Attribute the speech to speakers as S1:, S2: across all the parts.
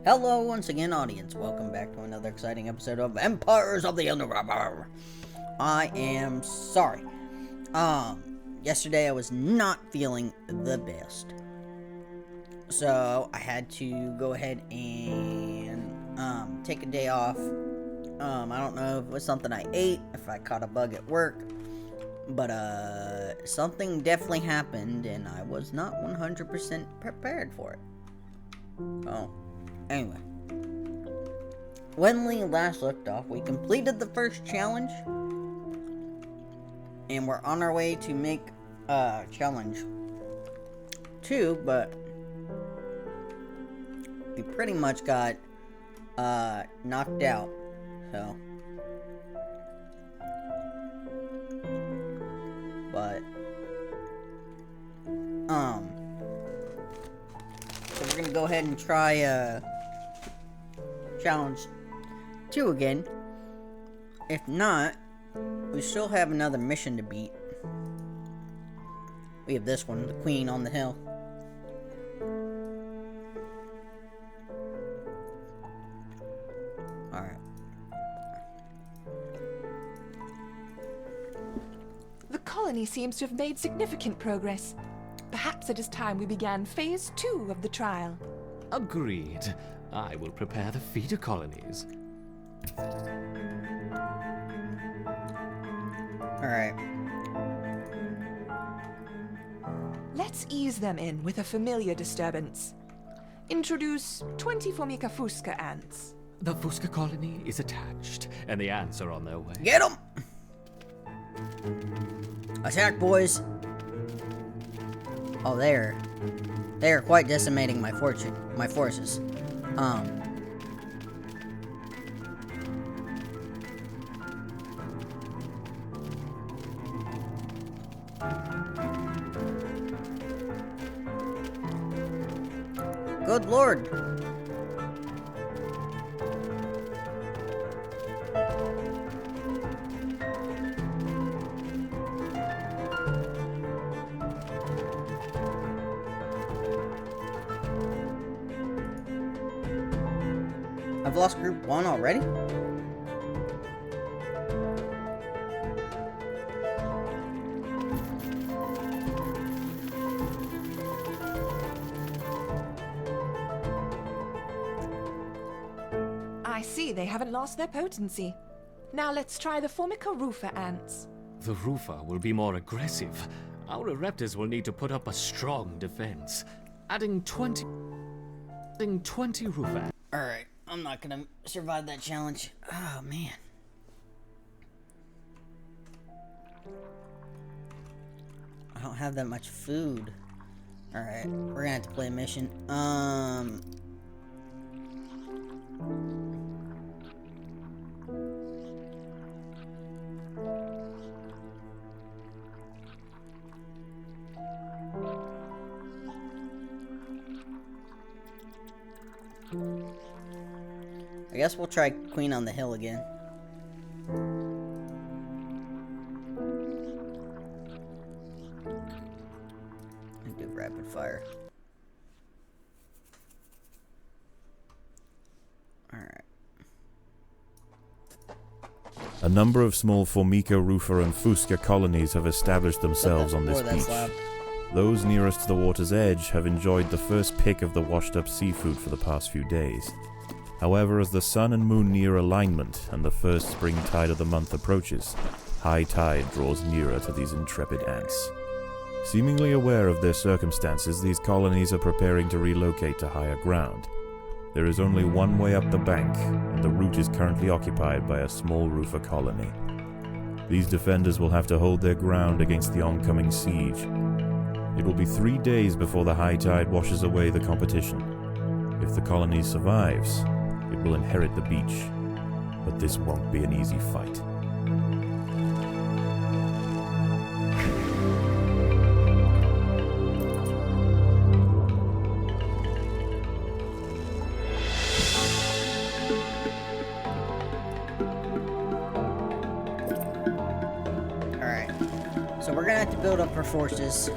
S1: Hello once again, audience. Welcome back to another exciting episode of Empires of the Undergrowth. I am sorry. Yesterday I was not feeling the best. So I had to go ahead and take a day off. I don't know if it was something I ate, if I caught a bug at work, but something definitely happened and I was not 100% prepared for it. Oh. Anyway, when we last looked off, we completed the first challenge, and we're on our way to make challenge 2, but we pretty much got knocked out, so we're gonna go ahead and try challenge 2 again. If not, we still have another mission to beat. We have this one, the Queen on the Hill. Alright.
S2: The colony seems to have made significant progress. Perhaps it is time we began phase 2 of the trial.
S3: Agreed. I will prepare the feeder colonies.
S1: Alright.
S2: Let's ease them in with a familiar disturbance. Introduce 20 Formica fusca ants.
S3: The Fusca colony is attached, and the ants are on their way.
S1: Get them! Attack, boys! Oh, they are quite decimating my forces. Good lord! I've lost group 1 already?
S2: I see they haven't lost their potency. Now let's try the Formica rufa ants.
S3: The Rufa will be more aggressive. Our Ereptors will need to put up a strong defense. Adding 20 Rufa.
S1: Alright, I'm not gonna survive that challenge. Oh, man. I don't have that much food. Alright, we're gonna have to play a mission. I guess we'll try Queen on the Hill again. And do rapid fire. Alright.
S4: A number of small Formica, Rufa, and Fusca colonies have established themselves on this beach. Those nearest to the water's edge have enjoyed the first pick of the washed-up seafood for the past few days. However, as the sun and moon near alignment and the first spring tide of the month approaches, high tide draws nearer to these intrepid ants. Seemingly aware of their circumstances, these colonies are preparing to relocate to higher ground. There is only one way up the bank, and the route is currently occupied by a small Rufa colony. These defenders will have to hold their ground against the oncoming siege. It will be 3 days before the high tide washes away the competition. If the colony survives, it will inherit the beach, but this won't be an easy fight.
S1: Alright, so we're gonna have to build up our forces.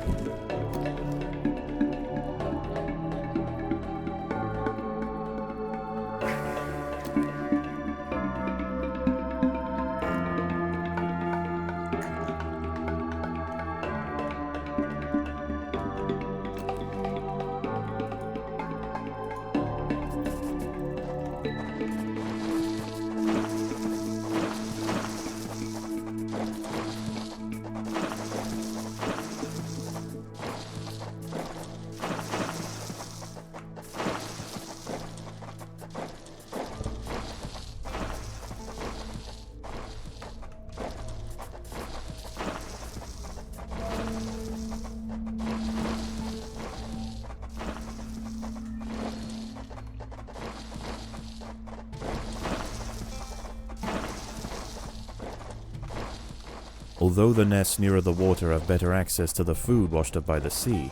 S4: Although the nests nearer the water have better access to the food washed up by the sea,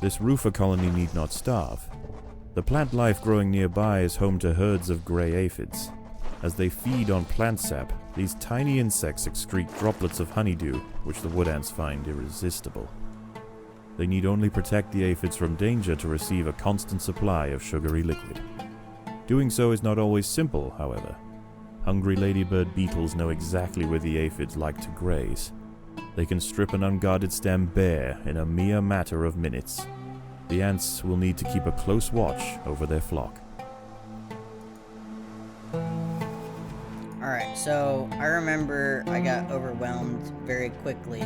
S4: this roofer colony need not starve. The plant life growing nearby is home to herds of grey aphids. As they feed on plant sap, these tiny insects excrete droplets of honeydew, which the wood ants find irresistible. They need only protect the aphids from danger to receive a constant supply of sugary liquid. Doing so is not always simple, however. Hungry ladybird beetles know exactly where the aphids like to graze. They can strip an unguarded stem bare in a mere matter of minutes. The ants will need to keep a close watch over their flock.
S1: Alright, so I remember I got overwhelmed very quickly.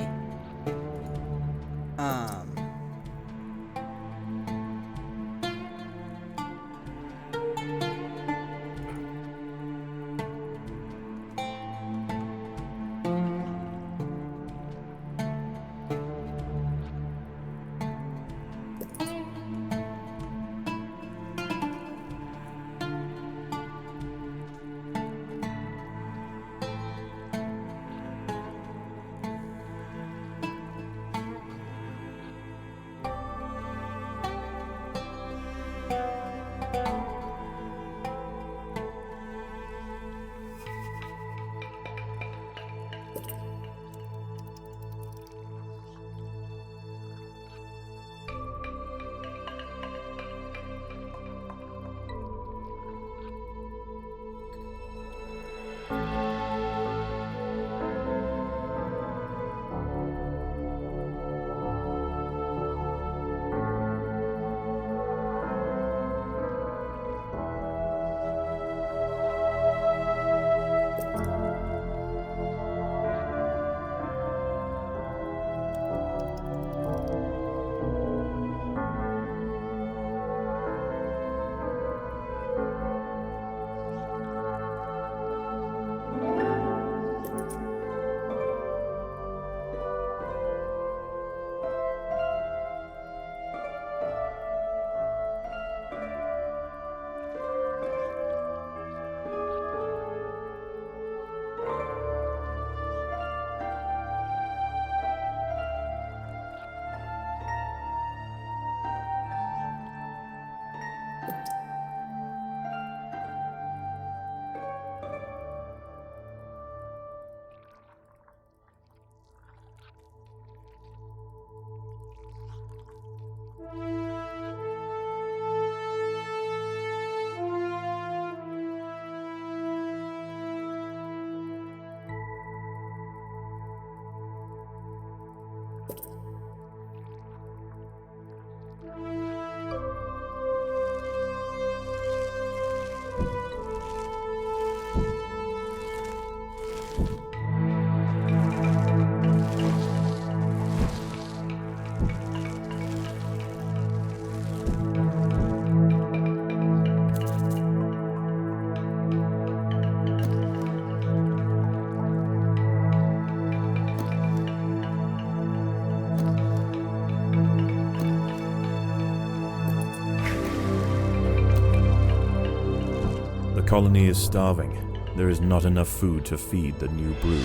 S4: The colony is starving. There is not enough food to feed the new brood.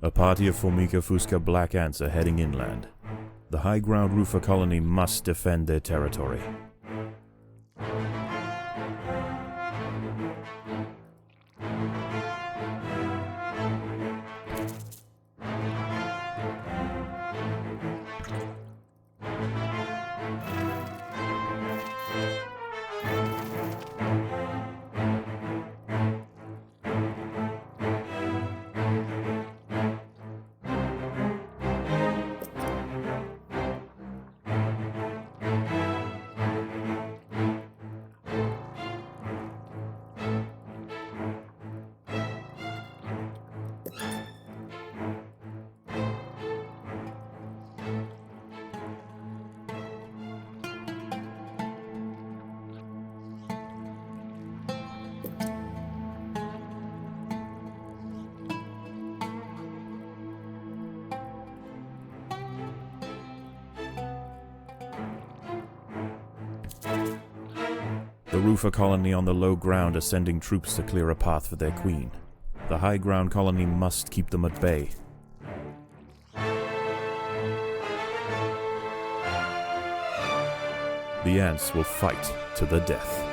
S4: A party of Formica fusca black ants are heading inland. The high ground roofer colony must defend their territory. roofer colony on the low ground are sending troops to clear a path for their queen. The high ground colony must keep them at bay. The ants will fight to the death.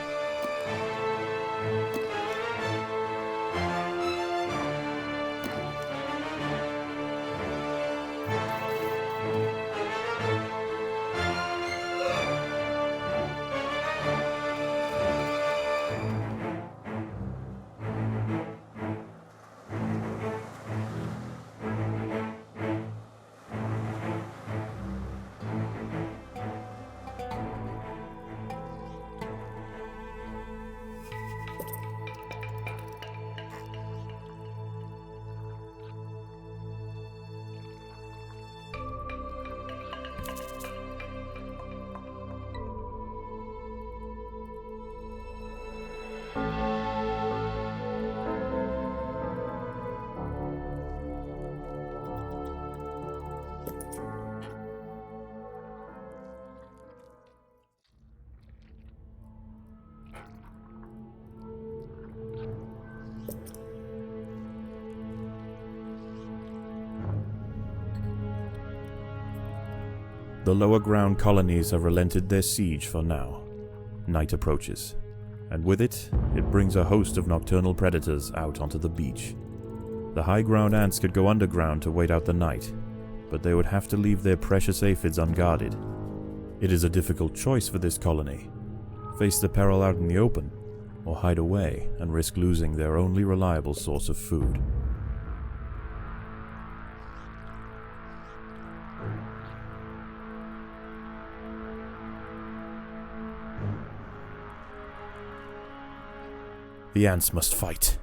S4: The lower ground colonies have relented their siege for now. Night approaches, and with it, it brings a host of nocturnal predators out onto the beach. The high ground ants could go underground to wait out the night, but they would have to leave their precious aphids unguarded. It is a difficult choice for this colony: face the peril out in the open, or hide away and risk losing their only reliable source of food. The ants must fight.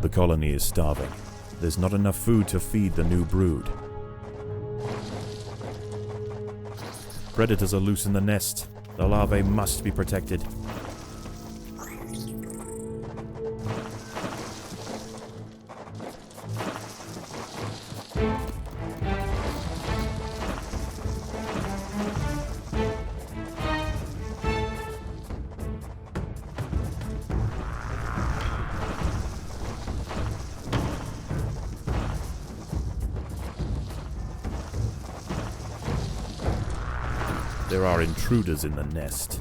S4: The colony is starving. There's not enough food to feed the new brood. Predators are loose in the nest. The larvae must be protected. There are intruders in the nest.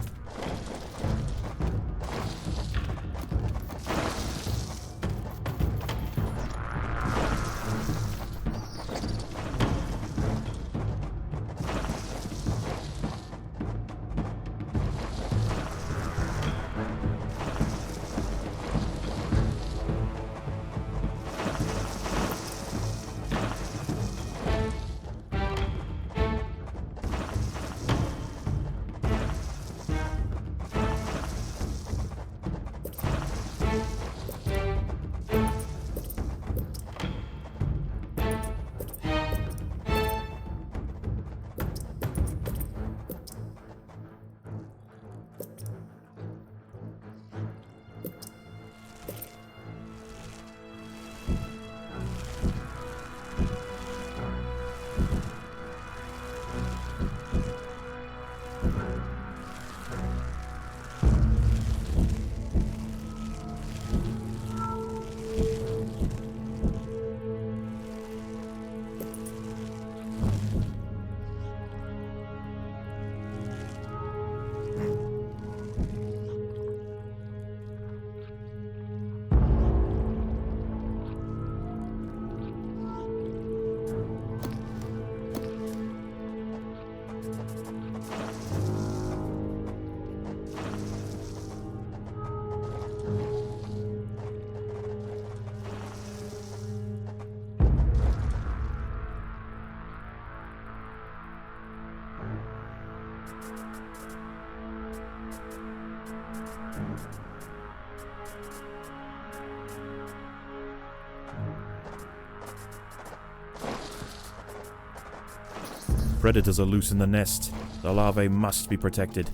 S4: Predators are loose in the nest. The larvae must be protected.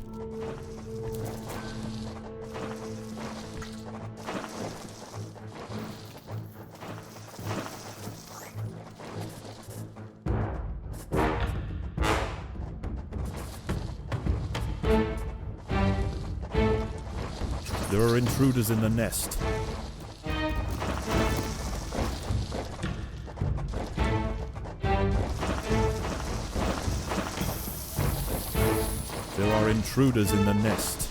S4: There are intruders in the nest. There are intruders in the nest.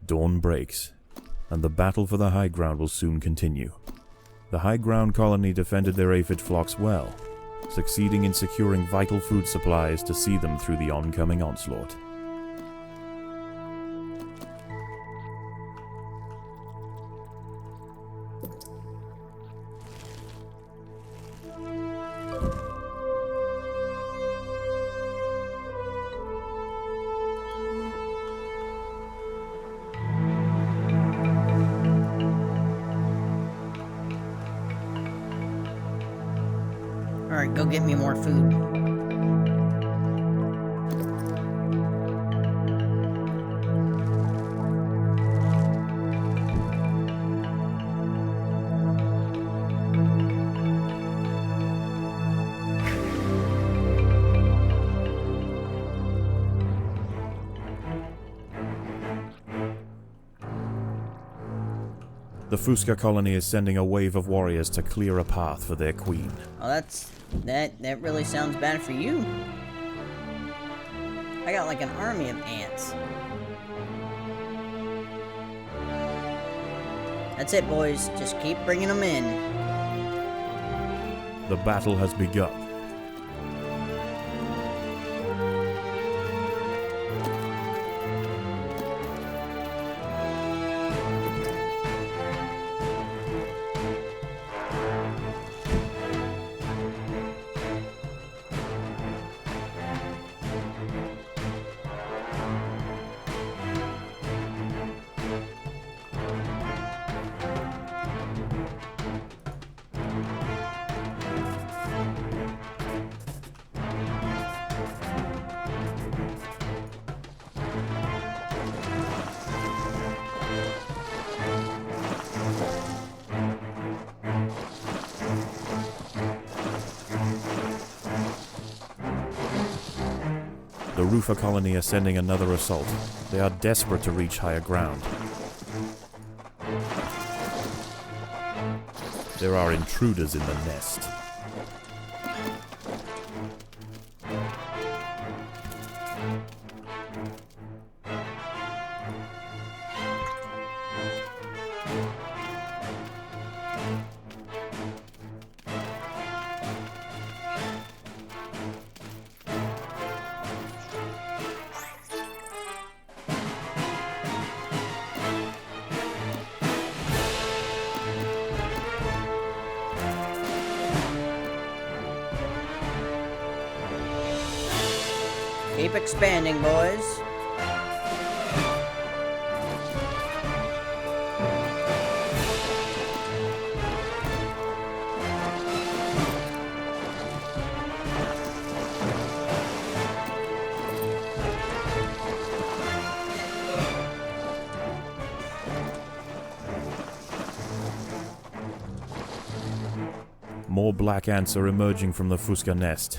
S4: Dawn breaks, and the battle for the high ground will soon continue. The high ground colony defended their aphid flocks well, succeeding in securing vital food supplies to see them through the oncoming onslaught.
S1: Alright, go get me more food.
S4: The Fusca colony is sending a wave of warriors to clear a path for their queen.
S1: Oh, that really sounds bad for you. I got like an army of ants. That's it, boys. Just keep bringing them in.
S4: The battle has begun. The Rufa colony are sending another assault. They are desperate to reach higher ground. There are intruders in the nest.
S1: Keep expanding, boys.
S4: More black ants are emerging from the Fusca nest.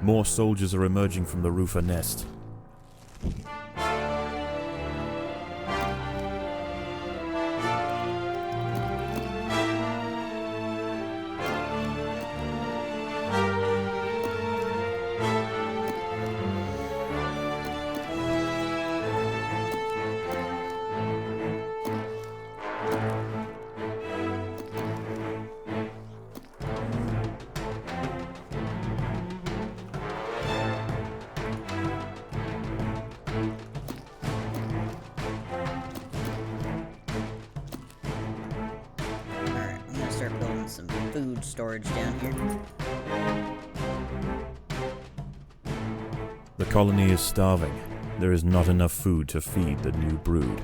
S4: More soldiers are emerging from the roofer nest.
S1: Some food storage down here.
S4: The colony is starving. There is not enough food to feed the new brood.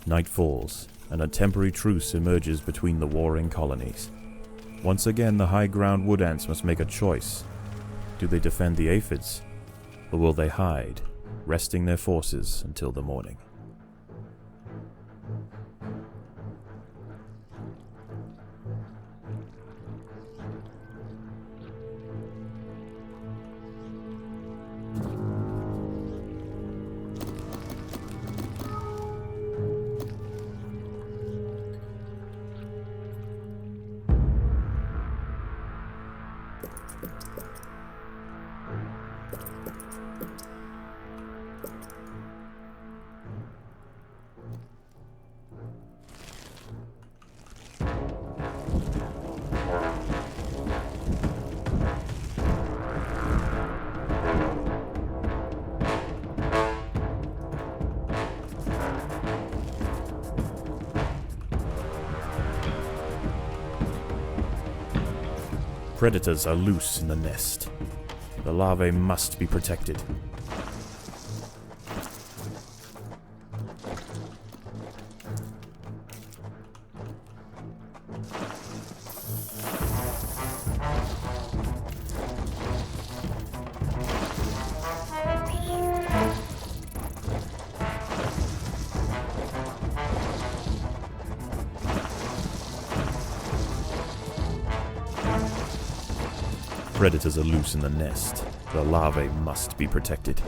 S4: Night falls, and a temporary truce emerges between the warring colonies. Once again, the high-ground wood ants must make a choice. Do they defend the aphids, or will they hide, resting their forces until the morning? Predators are loose in the nest. The larvae must be protected. Predators are loose in the nest. The larvae must be protected.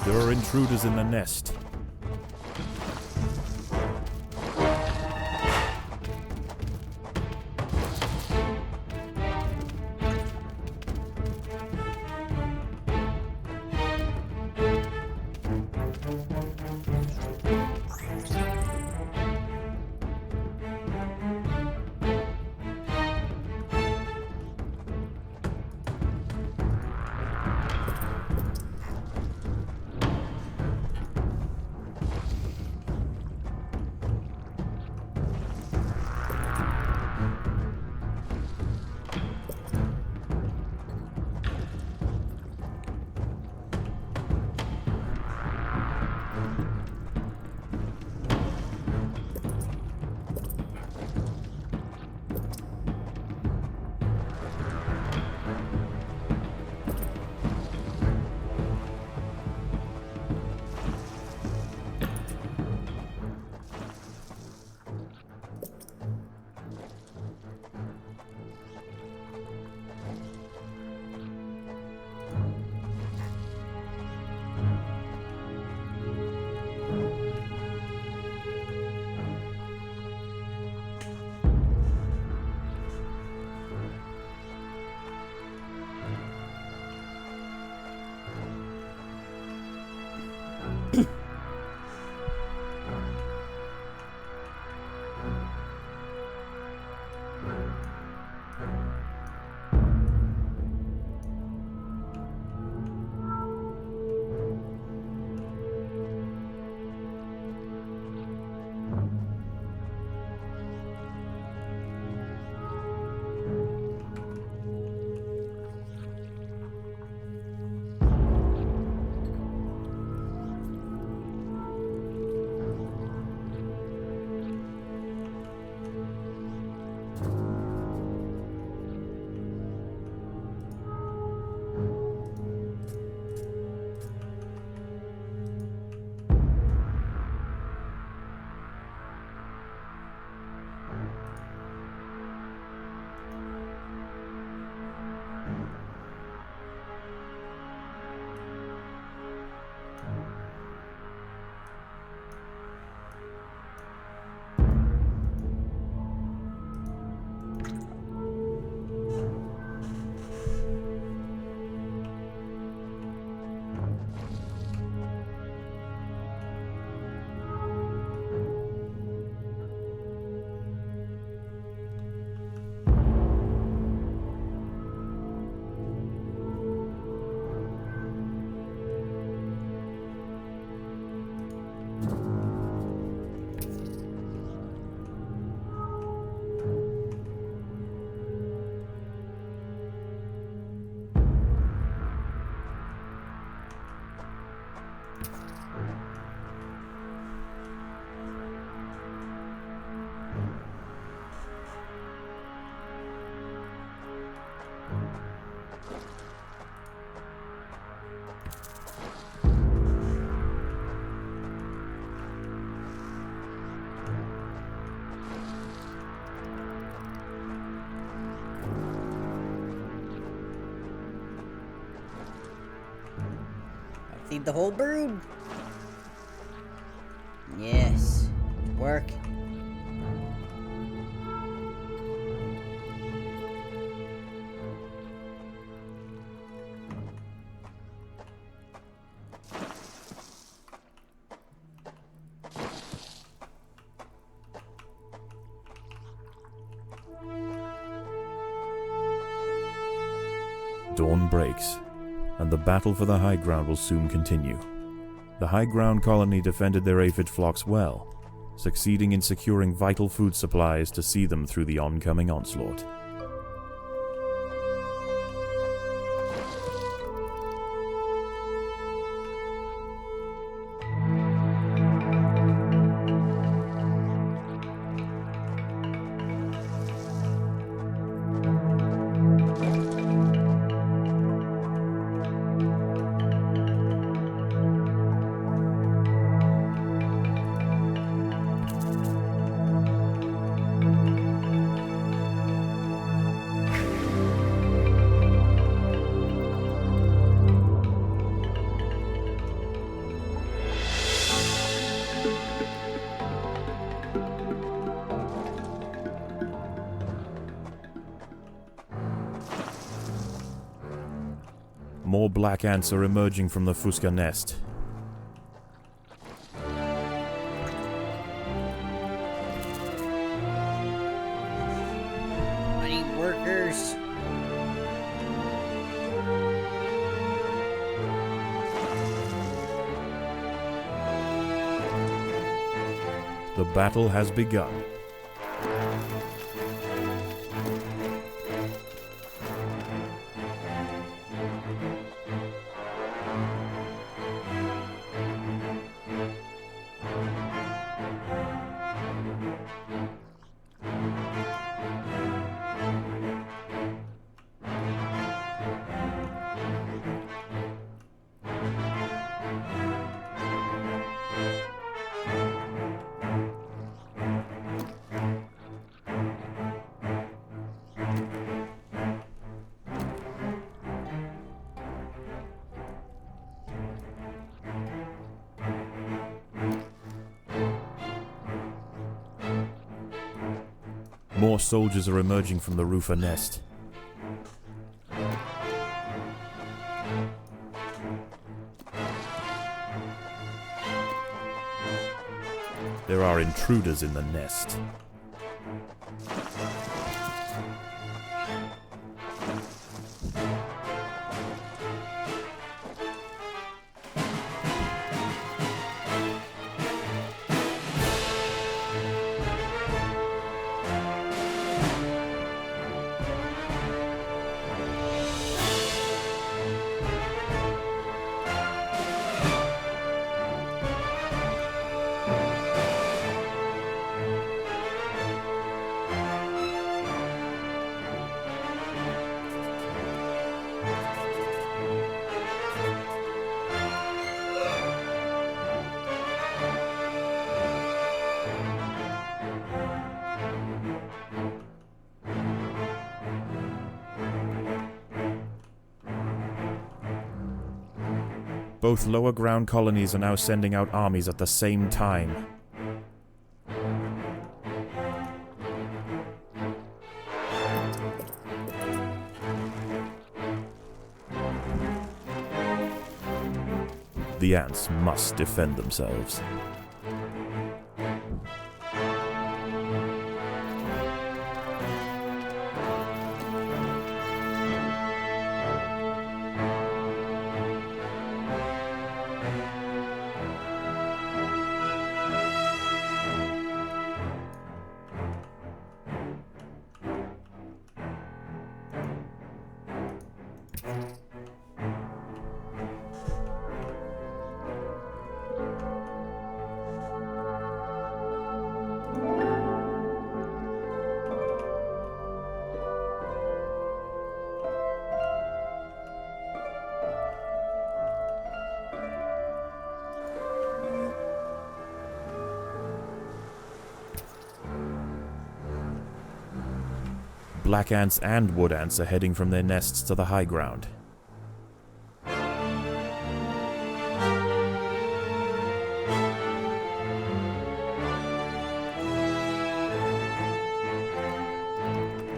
S4: There are intruders in the nest.
S1: Feed the whole brood. Yes. Work.
S4: Dawn breaks, and the battle for the high ground will soon continue. The high ground colony defended their aphid flocks well, succeeding in securing vital food supplies to see them through the oncoming onslaught. More black ants are emerging from the Fusca nest.
S1: I need workers.
S4: The battle has begun. More soldiers are emerging from the Rufa nest. There are intruders in the nest. Both lower ground colonies are now sending out armies at the same time. The ants must defend themselves. Black ants and wood ants are heading from their nests to the high ground.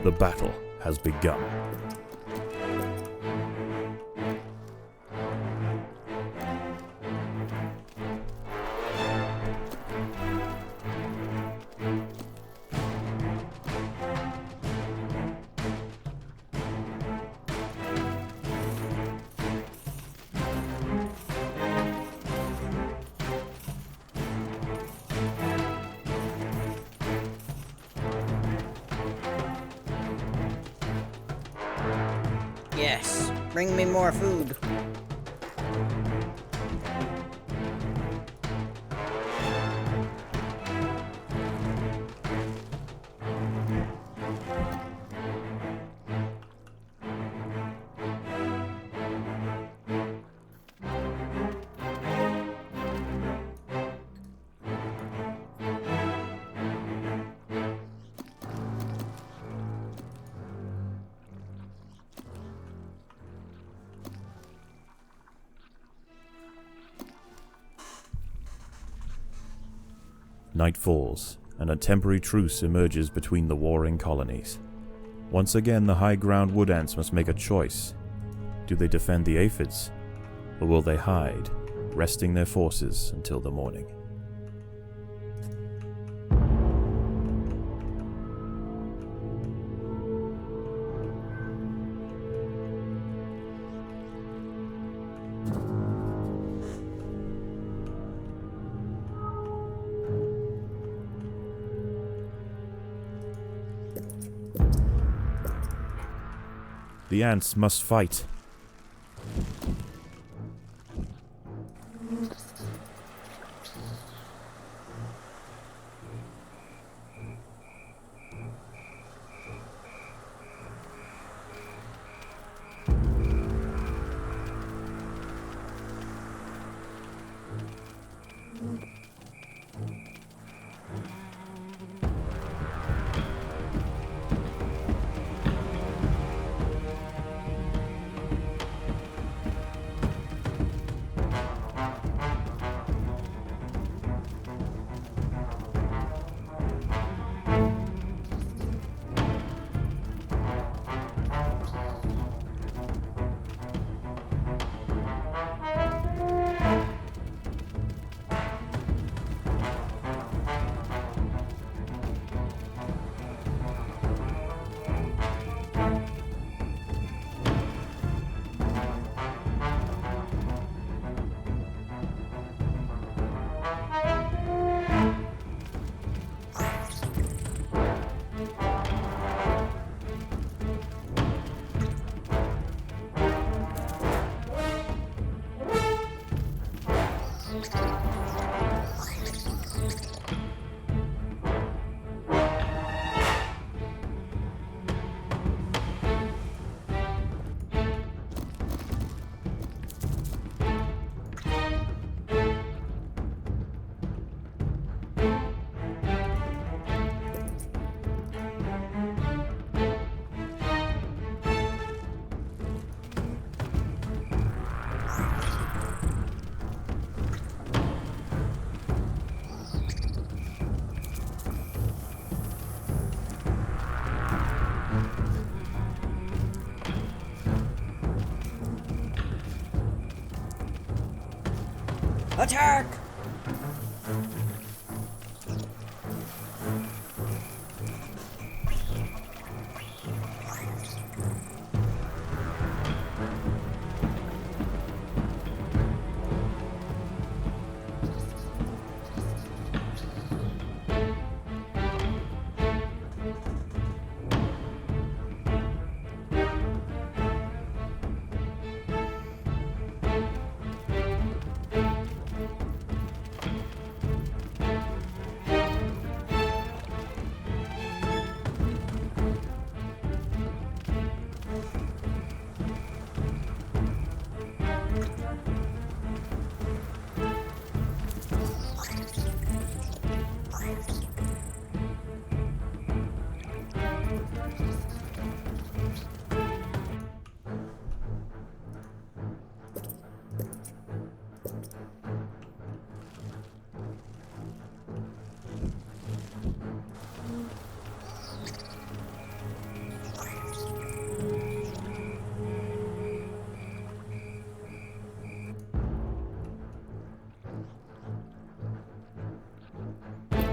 S4: The battle has begun.
S1: Yes, bring me more food.
S4: Night falls, and a temporary truce emerges between the warring colonies. Once again, the high ground wood ants must make a choice. Do they defend the aphids, or will they hide, resting their forces until the morning? The ants must fight.
S1: Attack!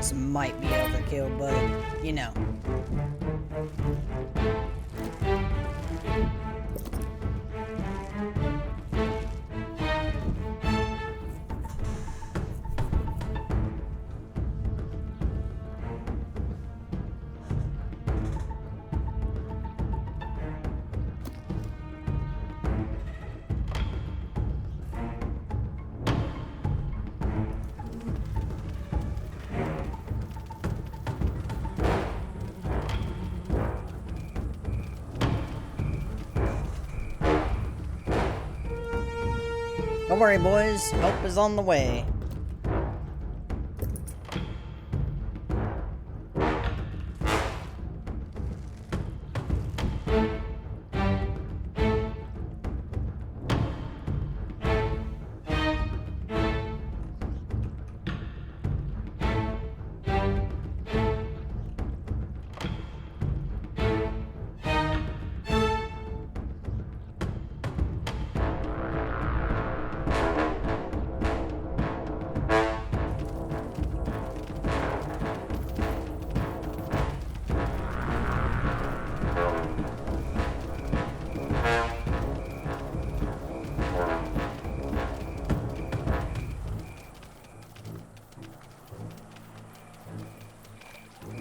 S1: this might be overkill, but, you know. Don't worry, boys. Help is on the way.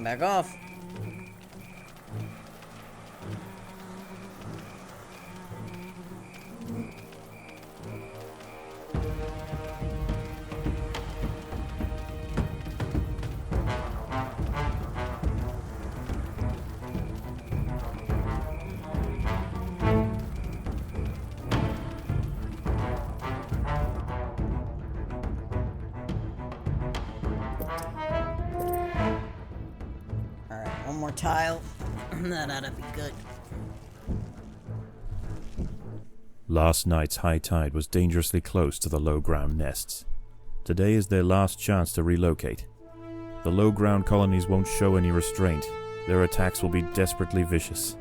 S1: Back off. One more tile. That ought to be good.
S4: Last night's high tide was dangerously close to the low-ground nests. Today is their last chance to relocate. The low-ground colonies won't show any restraint. Their attacks will be desperately vicious.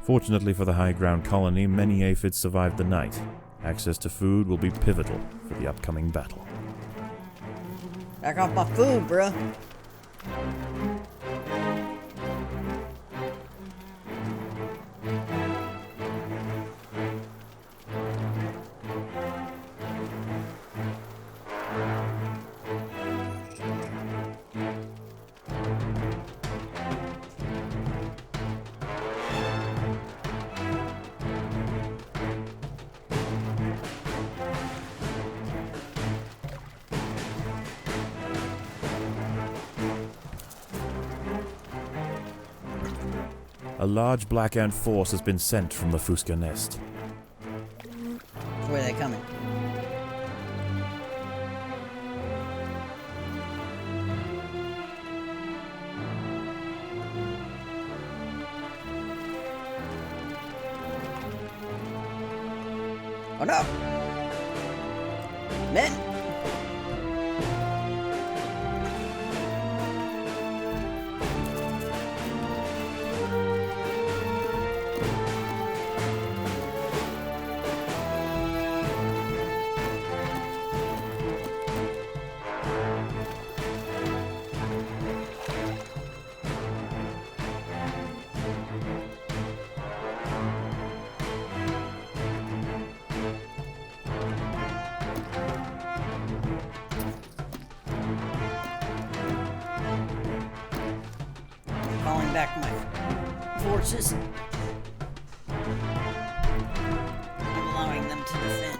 S4: Fortunately for the high-ground colony, many aphids survived the night. Access to food will be pivotal for the upcoming battle.
S1: Back off my food, bruh.
S4: A large black ant force has been sent from the Fusca nest.
S1: Where are they coming? Oh no! Men! Calling back my forces. Allowing them to defend.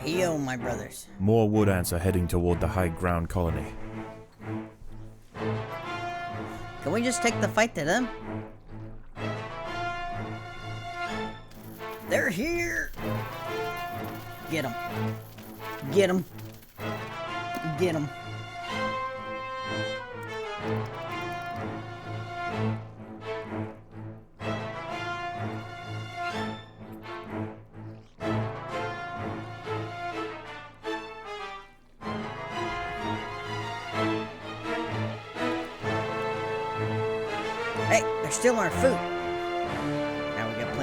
S1: Yo, my brothers.
S4: More wood ants are heading toward the high ground colony.
S1: Can we just take the fight to them? They're here! Get them. Get them. Get them. Hey, they're stealing our food. Now we got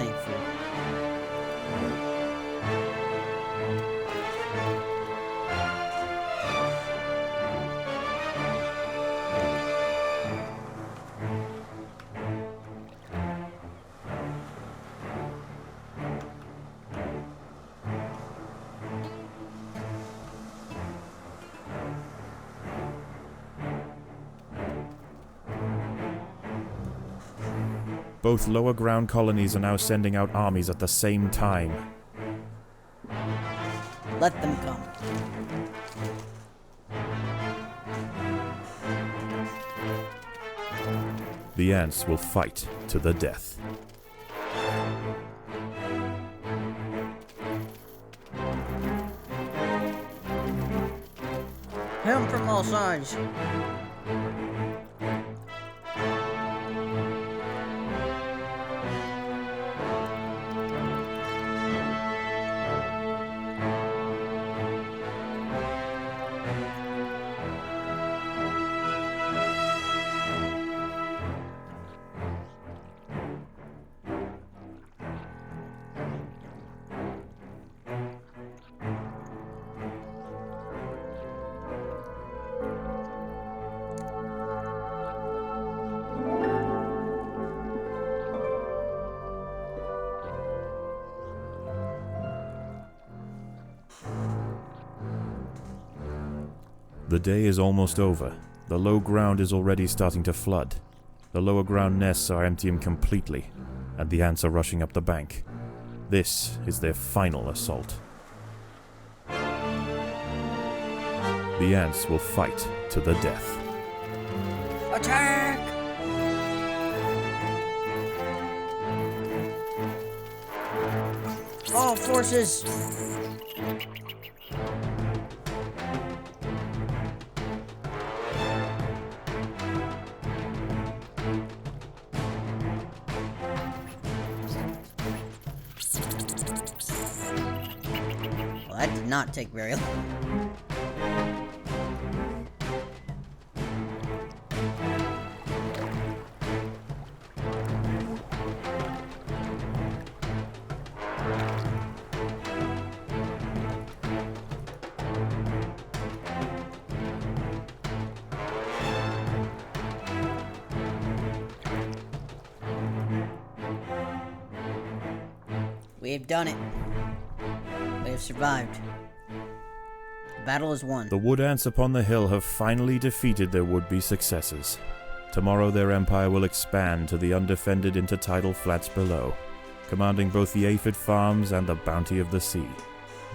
S4: Both lower ground colonies are now sending out armies at the same time.
S1: Let them come.
S4: The ants will fight to the death.
S1: Hit him from all sides.
S4: The day is almost over. The low ground is already starting to flood. The lower ground nests are emptying completely, and the ants are rushing up the bank. This is their final assault. The ants will fight to the death.
S1: Attack! All forces! Well, that did not take very long. We have done it. We have survived. The battle is won.
S4: The wood ants upon the hill have finally defeated their would-be successors. Tomorrow their empire will expand to the undefended intertidal flats below, commanding both the aphid farms and the bounty of the sea.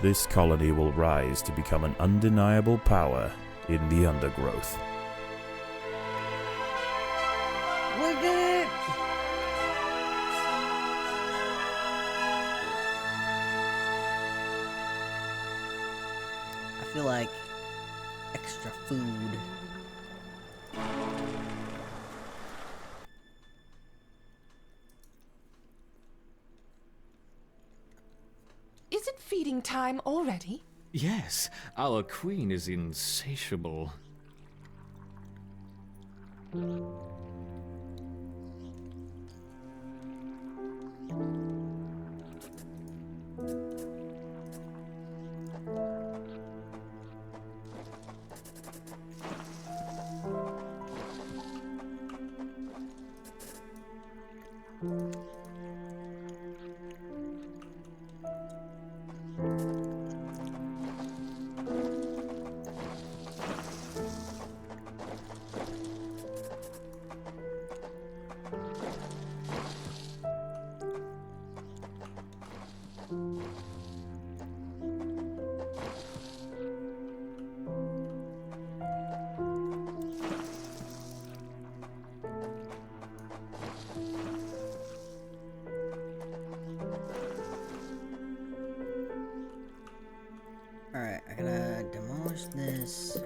S4: This colony will rise to become an undeniable power in the Undergrowth.
S1: We did it! I feel like extra food.
S2: Is it feeding time already?
S3: Yes, our queen is insatiable.
S1: Alright, I gotta demolish this.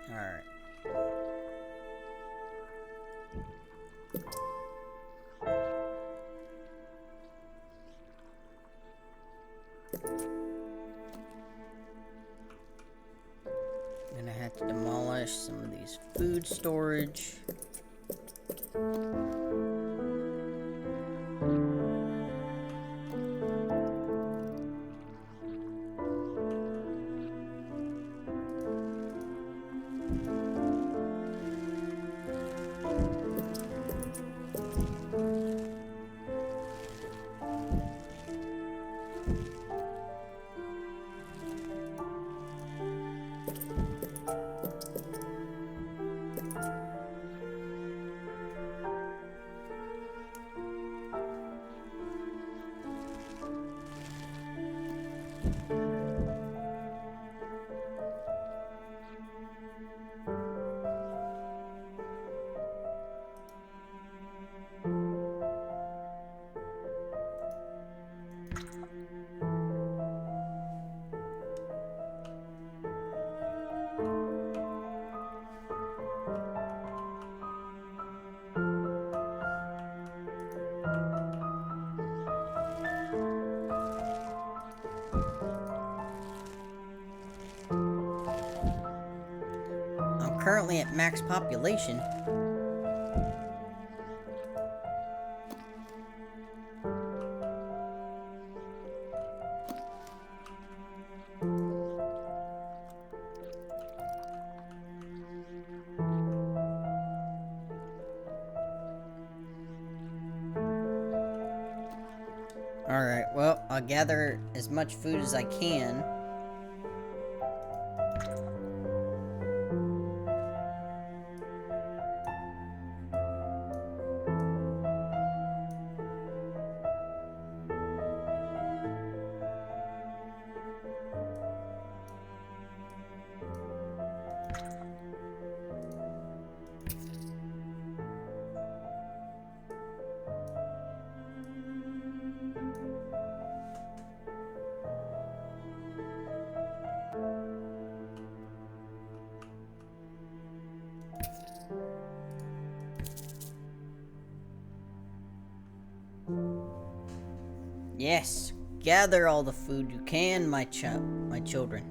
S1: Alright. Gonna have to demolish some of these food storage. I'm currently at max population. Alright, well, I'll gather as much food as I can. Yes, gather all the food you can, my children.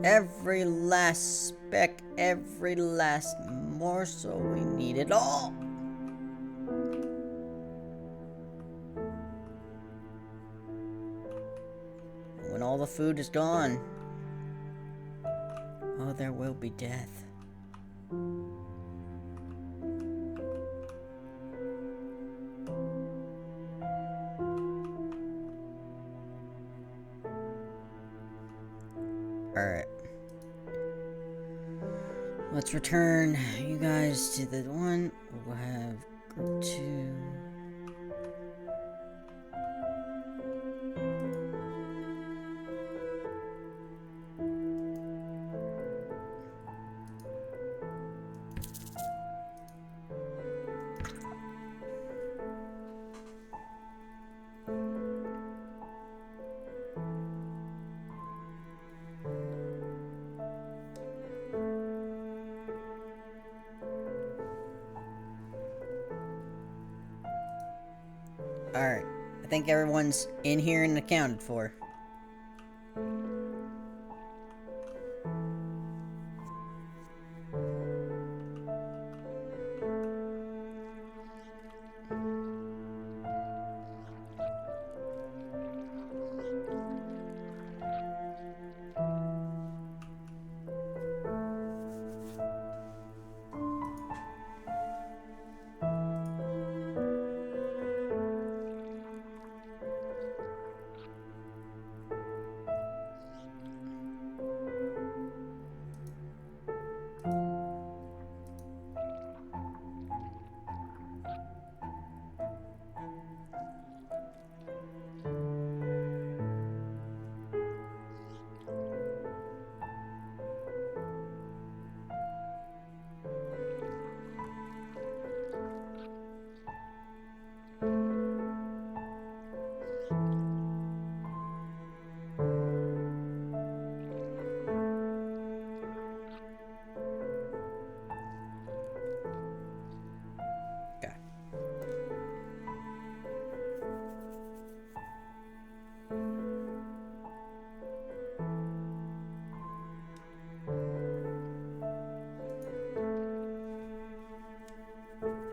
S1: Every last speck, every last morsel, we need it all. When all the food is gone, oh, there will be death. Alright. Let's return you guys to the one. We'll have group 2. Alright. I think everyone's in here and accounted for.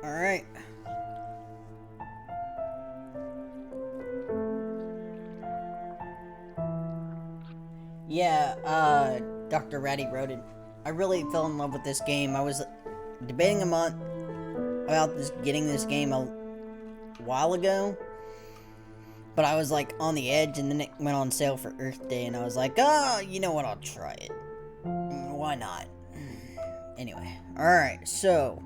S1: Alright. Yeah, Dr. Ratty wrote it. I really fell in love with this game. I was debating about getting this game a while ago. But I was like on the edge, and then it went on sale for Earth Day, and I was like, you know what, I'll try it. Why not? Anyway, alright, so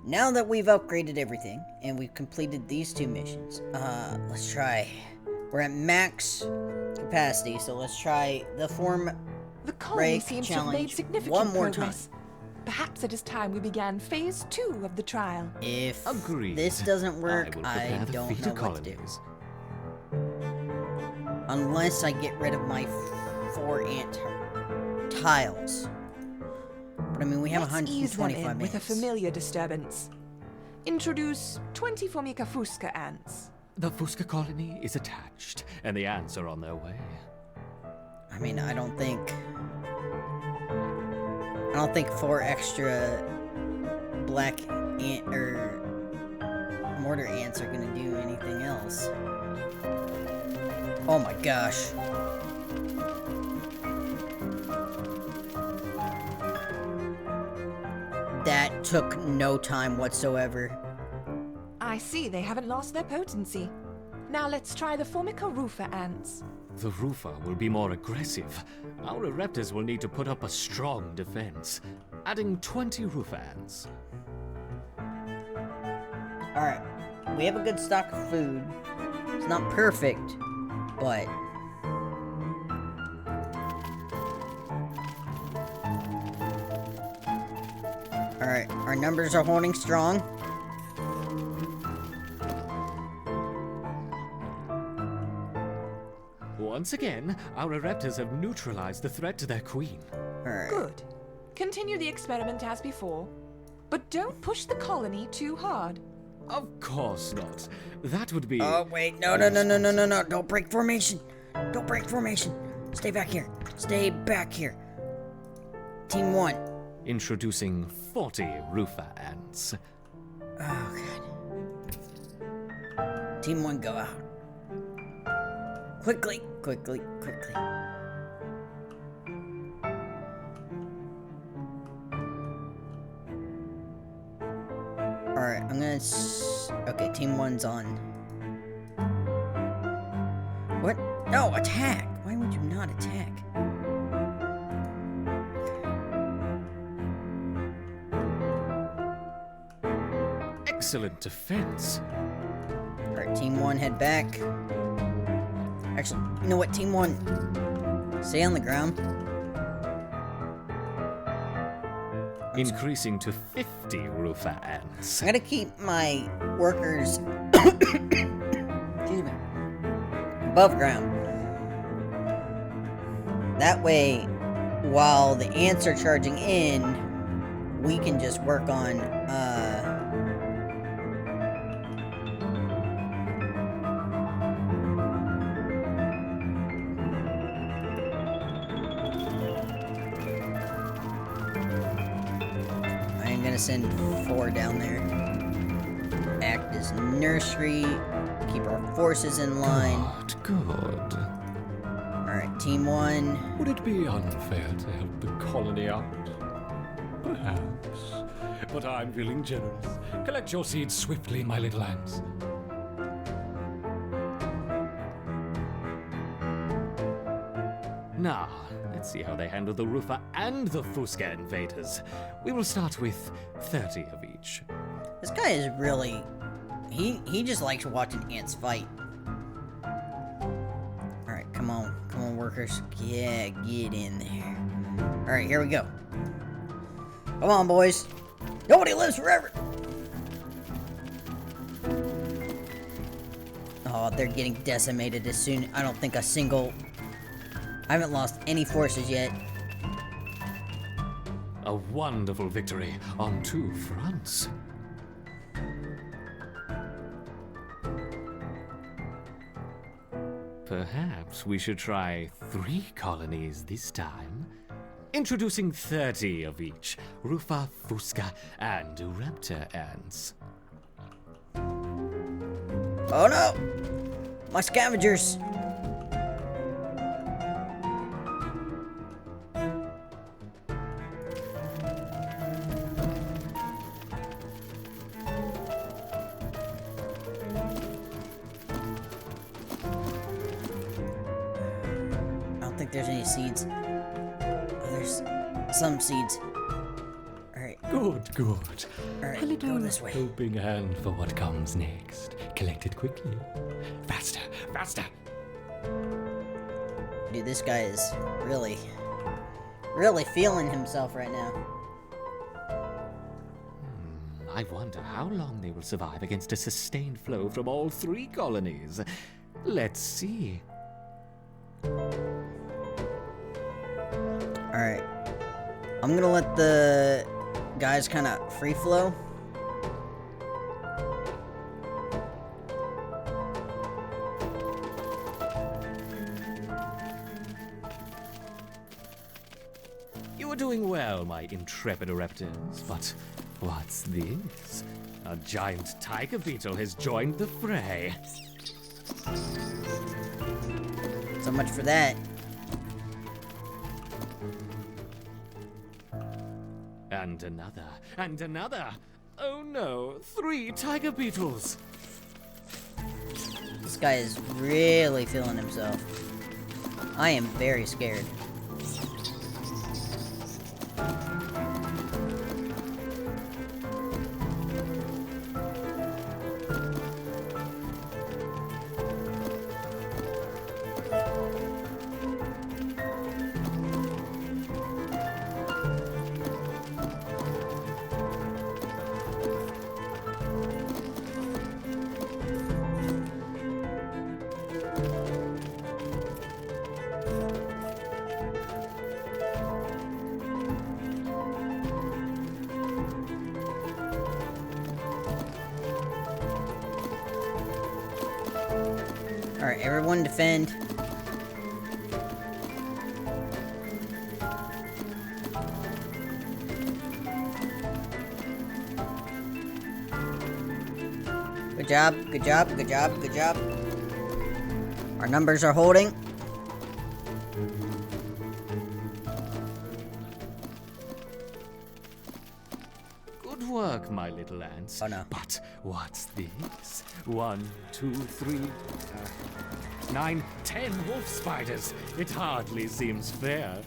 S1: now that we've upgraded everything and we've completed these 2 missions, let's try. We're at max capacity, so let's try the form
S2: The colony
S1: break
S2: seems to have made
S1: challenge
S2: significant
S1: one more
S2: progress. Perhaps it is time we began phase 2 of the trial.
S1: If
S3: Agreed.
S1: this doesn't work,
S3: will
S1: I
S3: prepare the
S1: don't
S3: feeder
S1: know what to do.
S3: colonies.
S1: Unless I get rid of my 4 ant tiles. But I mean, we have
S2: Let's ease them
S1: 125
S2: in with a
S1: minutes.
S2: familiar disturbance. Introduce 20 Formica fusca ants.
S3: The Fusca colony is attached, and the ants are on their way.
S1: I mean, I don't think 4 extra black ant or mortar ants are gonna do anything else. Oh my gosh. That took no time whatsoever.
S2: I see they haven't lost their potency. Now let's try the Formica rufa ants.
S3: The Rufa will be more aggressive. Our Ereptors will need to put up a strong defense, adding 20 Rufa ants.
S1: Alright, we have a good stock of food. It's not perfect, but... Alright, our numbers are holding strong.
S3: Once again, our Ereptors have neutralized the threat to their queen.
S1: Alright.
S2: Good. Continue the experiment as before, but don't push the colony too hard.
S3: Of course not. That would be...
S1: Oh, wait, no, don't break formation. Don't break formation. Stay back here. Stay back here. Team 1.
S3: Introducing 40 Rufa ants.
S1: Oh, God. Team 1, go out. Quickly. Alright, I'm gonna... Okay, Team 1's on. What? No, attack! Why would you not attack?
S3: Excellent defense.
S1: Alright, Team 1, head back. Actually, you know what, Team 1? Stay on the ground.
S3: Increasing to 50 Rufa ants.
S1: I gotta keep my workers excuse me, above ground. That way, while the ants are charging in, we can just work on, I'm gonna send 4 down there. Act as nursery. Keep our forces in line.
S3: Good.
S1: Alright, Team 1.
S3: Would it be unfair to help the colony out? Perhaps. But I'm feeling generous. Collect your seeds swiftly, my little ants. Now, let's see how they handle the Rufa and the Fusca invaders. We will start with 30 of each.
S1: This guy is really... He just likes watching ants fight. Alright, come on, workers. Yeah, get in there. Alright, here we go. Come on, boys. Nobody lives forever. Oh, they're getting decimated as soon... I don't think a single... I haven't lost any forces yet.
S3: A wonderful victory on 2 fronts. Perhaps we should try 3 colonies this time. Introducing 30 of each Rufa, Fusca, and Raptor ants.
S1: Oh no! My scavengers! I don't think there's any seeds. Oh, there's some seeds. Alright,
S3: Good, good.
S1: alright,
S3: A little
S1: go this way.
S3: helping hand for what comes next. Collect it quickly. Faster, faster.
S1: Dude, this guy is really feeling himself right now.
S3: I wonder how long they will survive against a sustained flow from all 3 colonies. Let's see.
S1: Alright. I'm gonna let the guys kind of free flow.
S3: You are doing well, my intrepid raptors, but what's this? A giant tiger beetle has joined the fray.
S1: So much for that.
S3: And another, and another. Oh no, 3 tiger beetles.
S1: This guy is really feeling himself. I am very scared. Alright, everyone defend. Good job, good job, good job, good job. Our numbers are holding.
S3: Good work, my little ants.
S1: Oh, no.
S3: But what's this? 1, 2, 3, 9, 10 wolf spiders. It hardly seems fair.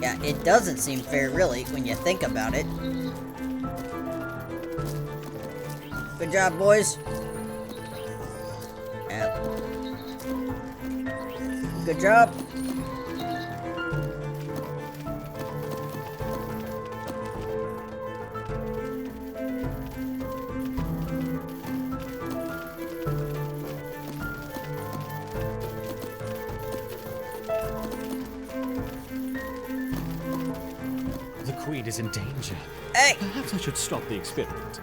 S1: Yeah, it doesn't seem fair, really, when you think about it. Good job, boys. Yeah. Good job.
S3: The queen is in danger.
S1: Hey!
S3: Perhaps I should stop the experiment.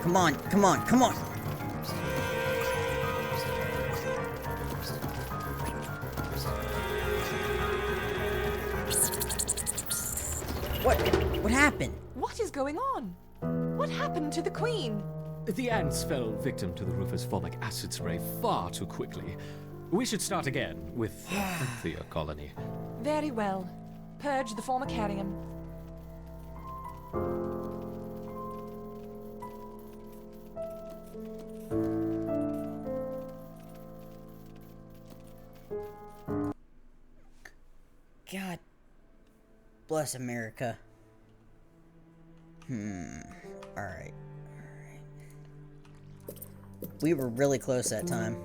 S1: Come on, come on, come on. What happened?
S2: What is going on? What happened to the queen?
S3: The ants fell victim to the Rufus formic acid spray far too quickly. We should start again with a healthier colony.
S2: Very well. Purge the formicarium.
S1: God bless America. Alright. We were really close that time.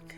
S1: Okay.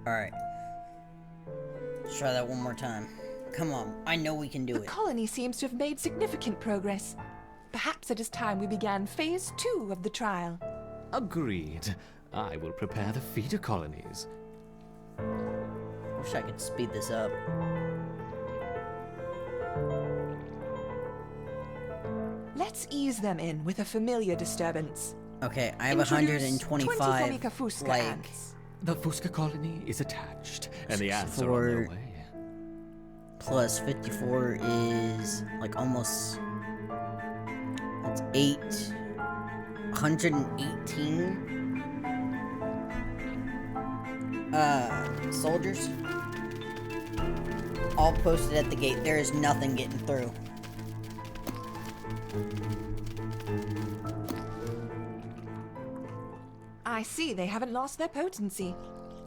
S1: Alright. Let's try that one more time. Come on, I know we can do
S2: The
S1: it.
S2: colony seems to have made significant progress. Perhaps it is time we began phase 2 of the trial.
S3: Agreed. I will prepare the feeder colonies.
S1: Wish I could speed this up.
S2: Let's ease them in with a familiar disturbance.
S1: Okay, I have
S2: Introduce
S1: 125,
S2: 20 Formica fusca
S1: like,
S2: ants.
S3: The Fusca colony is attached, and the ants are on their
S1: 64
S3: way.
S1: plus 54 is, like, almost, that's 118, soldiers. All posted at the gate. There is nothing getting through.
S2: I see they haven't lost their potency.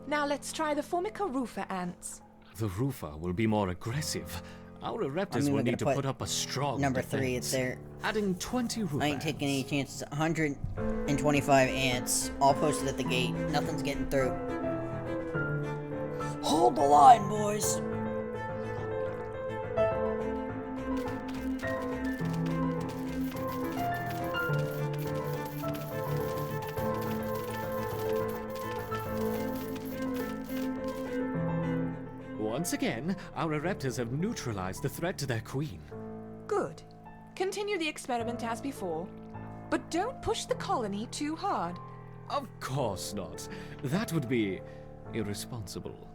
S2: Now let's try the Formica rufa ants.
S3: The Rufa will be more aggressive. Our Ereptus
S1: we're
S3: will
S1: gonna
S3: need to
S1: put
S3: put up a strong
S1: Number 3, it's
S3: defense.
S1: there.
S3: Adding 20 Rufa
S1: I ain't taking any
S3: ants.
S1: chances. 125 ants, all posted at the gate. Nothing's getting through. Hold the line, boys.
S3: Once again, our Ereptus have neutralized the threat to their queen.
S2: Good. Continue the experiment as before. But don't push the colony too hard.
S3: Of course not. That would be irresponsible.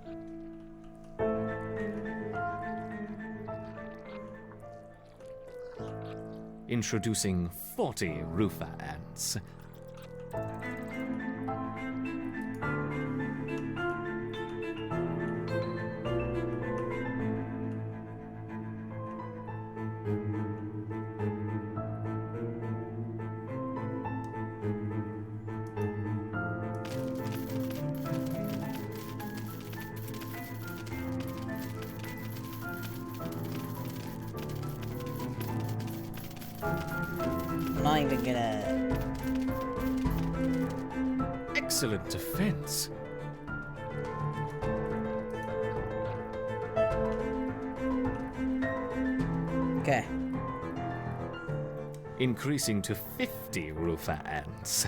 S3: Introducing 40 Rufa ants.
S1: I'm not even gonna...
S3: Excellent defense.
S1: Okay.
S3: Increasing to 50 Rufa ants.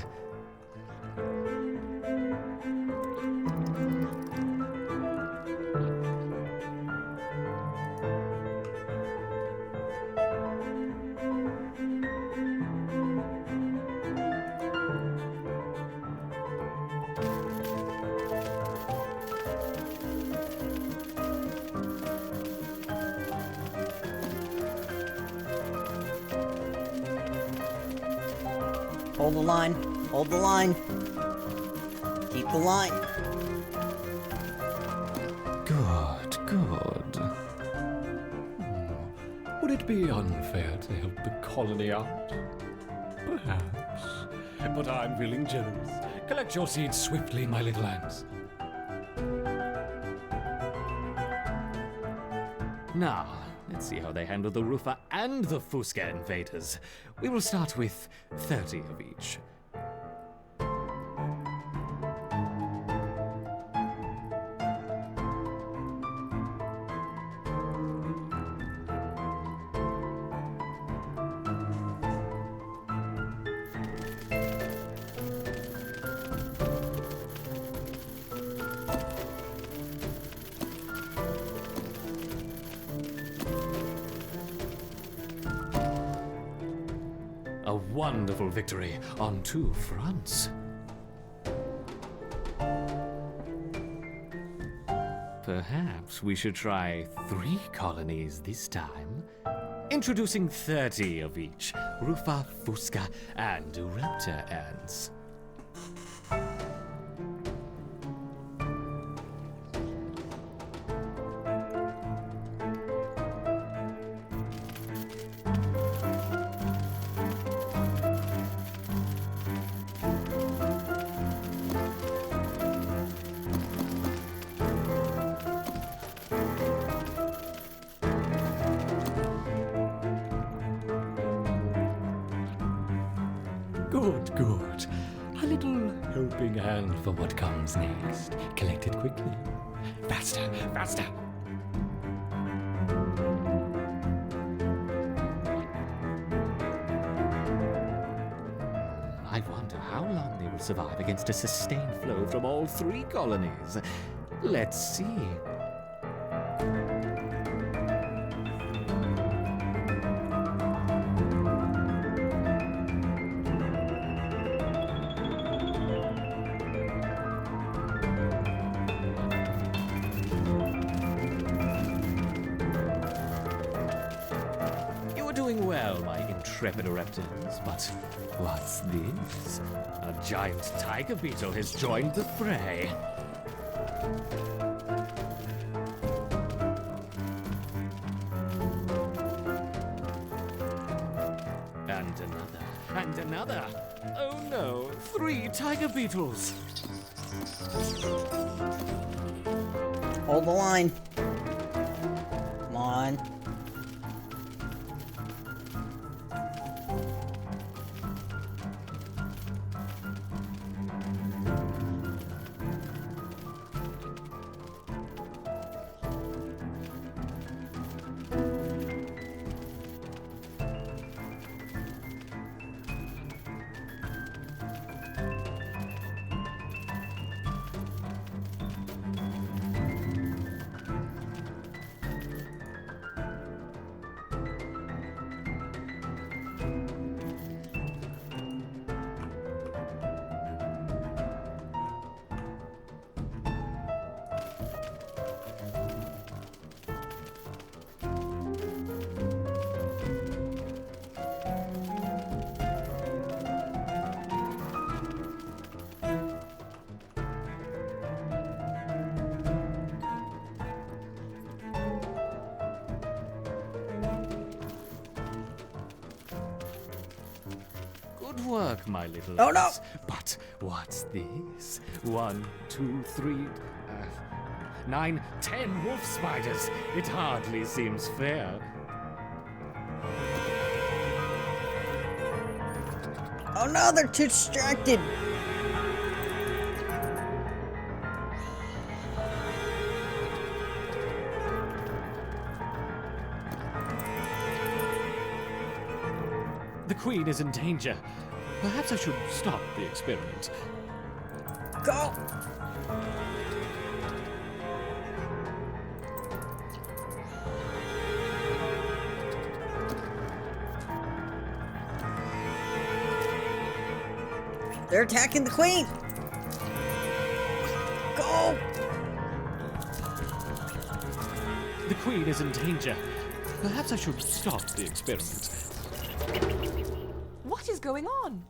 S1: Hold the line. Hold the line. Keep the line.
S5: Good, good. Would it be unfair to help the colony out? Perhaps. But I'm feeling generous. Collect your seeds swiftly, my little ants.
S3: Now, let's see how they handle the Rufa and the Fusca invaders. We will start with 30 of each. A wonderful victory on two fronts. Perhaps we should try 3 colonies this time. Introducing 30 of each Rufa, Fusca, and Erepta ants.
S5: Good, good. A little helping hand for what comes next. Collect it quickly. Faster, faster.
S3: I wonder how long they will survive against a sustained flow from all 3 colonies. Let's see. You're doing well, my intrepid Reptans, but what's this? A giant tiger beetle has joined the fray. And another, and another. Oh no, 3 tiger beetles.
S1: Hold the line. Come on.
S3: Good work, my little
S1: Oh, no!
S3: lads. But what's this? 1, 2, 3, 9, 10 wolf spiders. It hardly seems fair.
S1: Oh no, they're too distracted.
S3: The queen is in danger. Perhaps I should stop the experiment.
S1: Go! They're attacking the queen! Go!
S3: The queen is in danger. Perhaps I should stop the experiment.
S2: What is going on?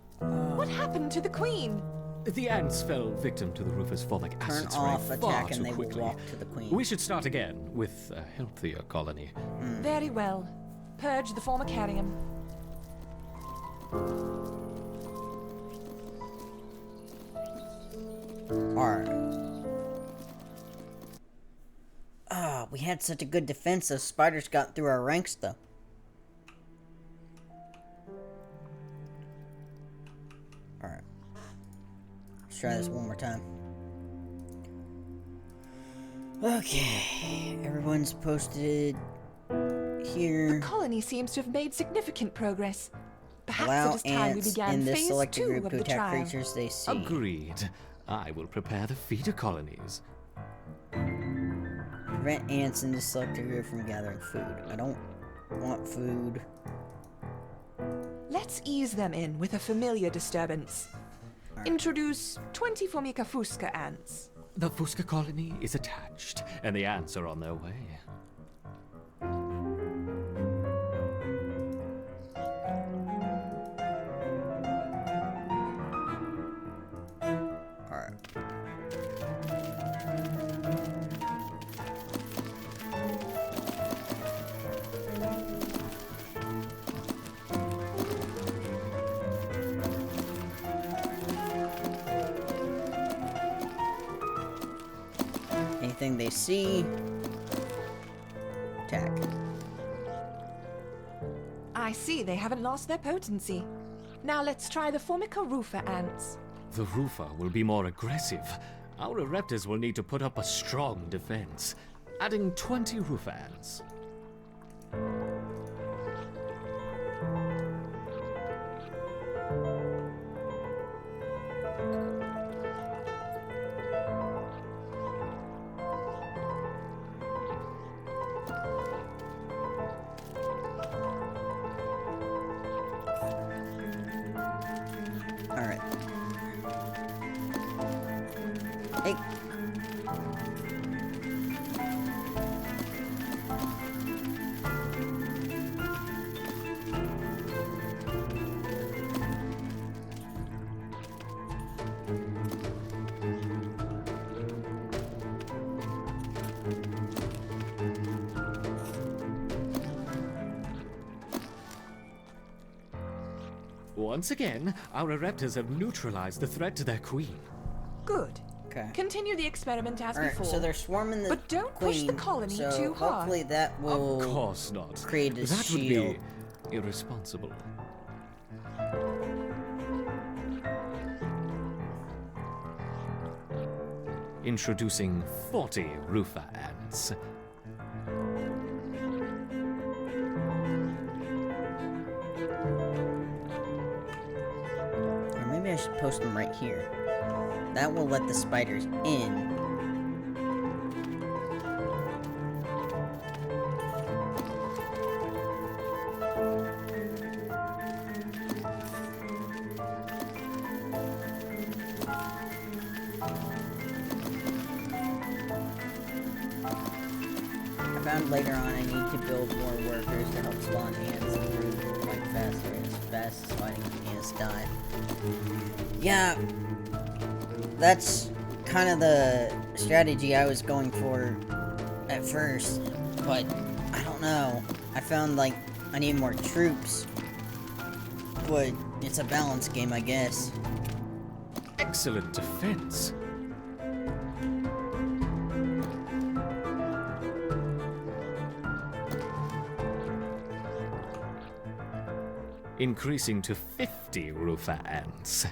S2: What happened to the queen?
S3: The ants fell victim to the Rufus formic acid spray
S1: off,
S3: far
S1: attack, and
S3: too
S1: they will
S3: quickly.
S1: walk to the queen.
S3: We should start again with a healthier colony.
S2: Very well. Purge the formicarium.
S1: Alright. Ah, we had such a good defense, those spiders got through our ranks, though. Alright. Let's try this one more time. Okay. Everyone's posted here.
S2: The colony seems to have made significant progress. Perhaps
S1: Allow
S2: it is time we
S1: ants
S2: began
S1: in this
S2: phase
S1: selected
S2: 2
S1: group
S2: of
S1: to
S2: the
S1: attack
S2: trial.
S1: creatures they see.
S3: Agreed. I will prepare the feeder colonies.
S1: Prevent ants in this selected group from gathering food. I don't want food.
S2: Let's ease them in with a familiar disturbance. Introduce 20 Formica fusca ants.
S3: The Fusca colony is attached, and the ants are on their way.
S1: Alright. Anything they see, attack.
S2: I see they haven't lost their potency. Now let's try the Formica rufa ants.
S3: The Rufa will be more aggressive. our Ereptors will need to put up a strong defense, adding 20 roof ants.
S1: Alright. Hey.
S3: Once again, our Ereptors have neutralized the threat to their queen.
S2: Good.
S1: Okay.
S2: Continue the experiment as
S1: Alright,
S2: before.
S1: so they're swarming the
S2: But don't
S1: queen,
S2: push the colony
S1: so
S2: too hard.
S1: hopefully that will
S3: Of course not.
S1: create a
S3: That
S1: shield.
S3: would be irresponsible. Introducing 40 roofer ants.
S1: Or maybe I should post them right here. That will let the spiders in. I found later on I need to build more workers to help spawn ants and breed quite faster, as fast as fighting ants die. Yeah, that's kind of the strategy I was going for at first, but I don't know. I found like I need more troops, but it's a balance game, I guess.
S3: Excellent defense. Increasing to 50 roofer ants.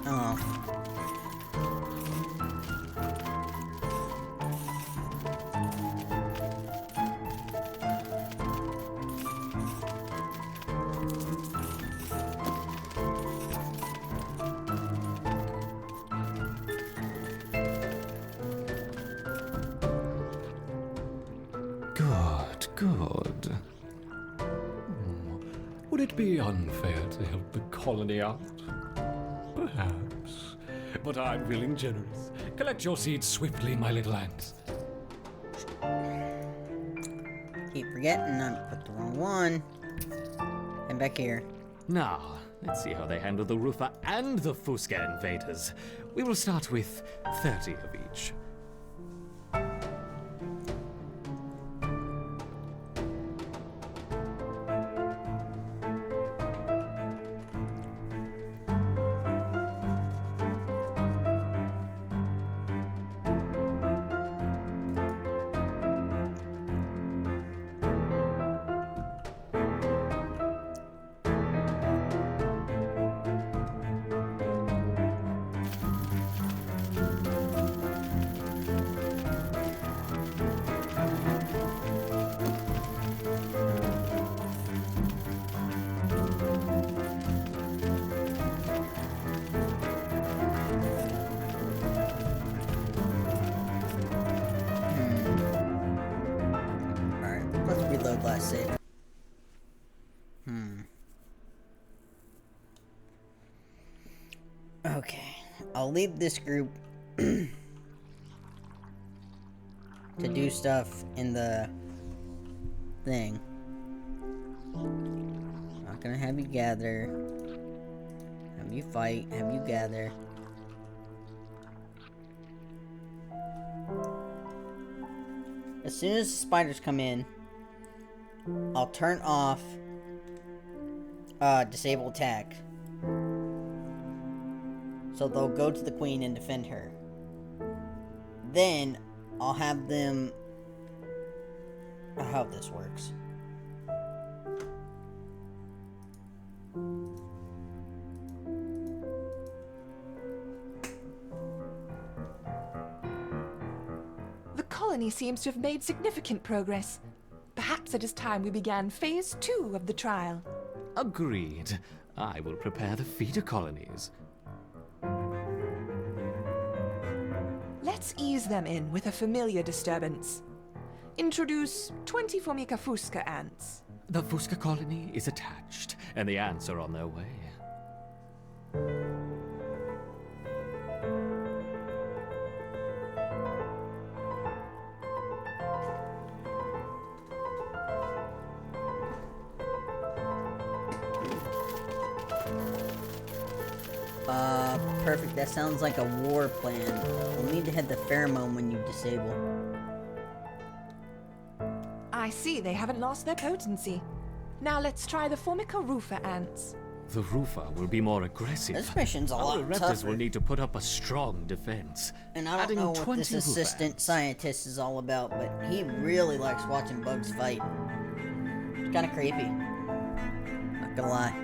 S1: Oh.
S3: Good, good.
S5: Would it be unfair to help the colony out? Perhaps. But I'm feeling generous. Collect your seeds swiftly, my little ants.
S1: Keep forgetting I put the wrong one. And back here.
S3: Now, let's see how they handle the roofer and the Fusca invaders. We will start with 30 of each.
S1: save. Okay, I'll leave this group to do stuff in the thing. Not gonna have you gather, have you fight, have you gather. As soon as the spiders come in, I'll turn off disable attack. So they'll go to the queen and defend her. Then I'll have them... I hope this works.
S2: The colony seems to have made significant progress. Perhaps it is time we began phase 2 of the trial.
S3: Agreed. I will prepare the feeder colonies.
S2: Let's ease them in with a familiar disturbance. Introduce 20 Formica fusca ants.
S3: The Fusca colony is attached, and the ants are on their way.
S1: Perfect. That sounds like a war plan. We'll need to hit the pheromone when you disable.
S2: I see they haven't lost their potency. Now let's try the Formica rufa ants.
S3: The Rufa will be more aggressive.
S1: This mission's a
S3: Our
S1: lot
S3: Raptors
S1: tougher.
S3: will need to put up a strong defense.
S1: And I don't
S3: Adding
S1: know what
S3: 20
S1: this
S3: Rufa
S1: assistant
S3: ants.
S1: scientist is all about, but he really likes watching bugs fight. It's kind of creepy. Not gonna lie.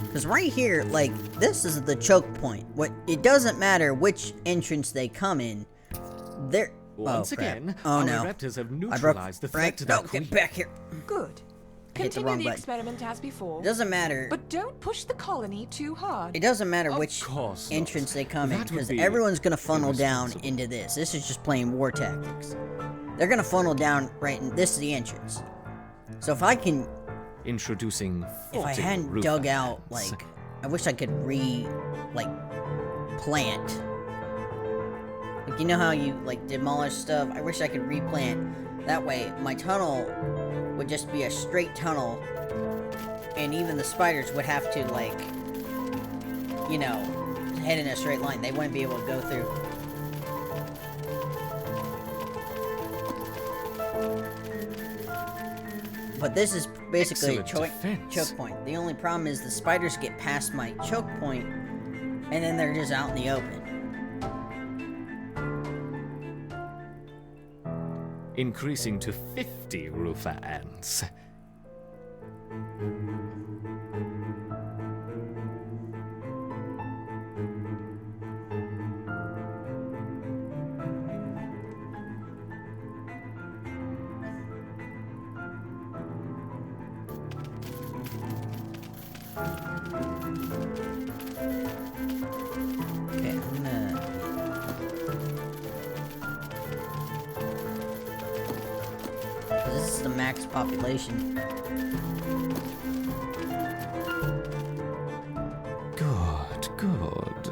S1: Because right here, like, this is the choke point. It doesn't matter which entrance they come in. They're...
S3: Once
S1: oh, crap.
S3: again,
S1: Oh,
S3: our
S1: no.
S3: Raptors have
S1: I broke...
S3: neutralized the threat
S1: Frank,
S3: to
S1: no,
S3: the queen.
S1: get back here.
S2: Good.
S1: I hit the
S2: Continue
S1: wrong
S2: the
S1: button.
S2: experiment as before.
S1: It doesn't matter.
S2: But don't push the colony too hard.
S1: It doesn't matter
S3: Of
S1: which
S3: course not.
S1: entrance they come in,
S3: That would
S1: because
S3: be
S1: everyone's gonna funnel down
S3: irresponsible.
S1: into this. This is just plain war tactics. They're gonna funnel down right in... This is the entrance. So if I can...
S3: Introducing 40
S1: If I hadn't
S3: Rufa
S1: dug out,
S3: ants.
S1: like... I wish I could plant. Like, you know how you, like, demolish stuff? I wish I could replant. That way, my tunnel would just be a straight tunnel. And even the spiders would have to, like... You know, head in a straight line. They wouldn't be able to go through. But this is basically a
S3: Excellent defense.
S1: choke point. The only problem is the spiders get past my choke point, and then they're just out in the open.
S3: Increasing to 50 Rufa ants.
S1: Okay, I'm gonna... This is the max population.
S3: Good, good.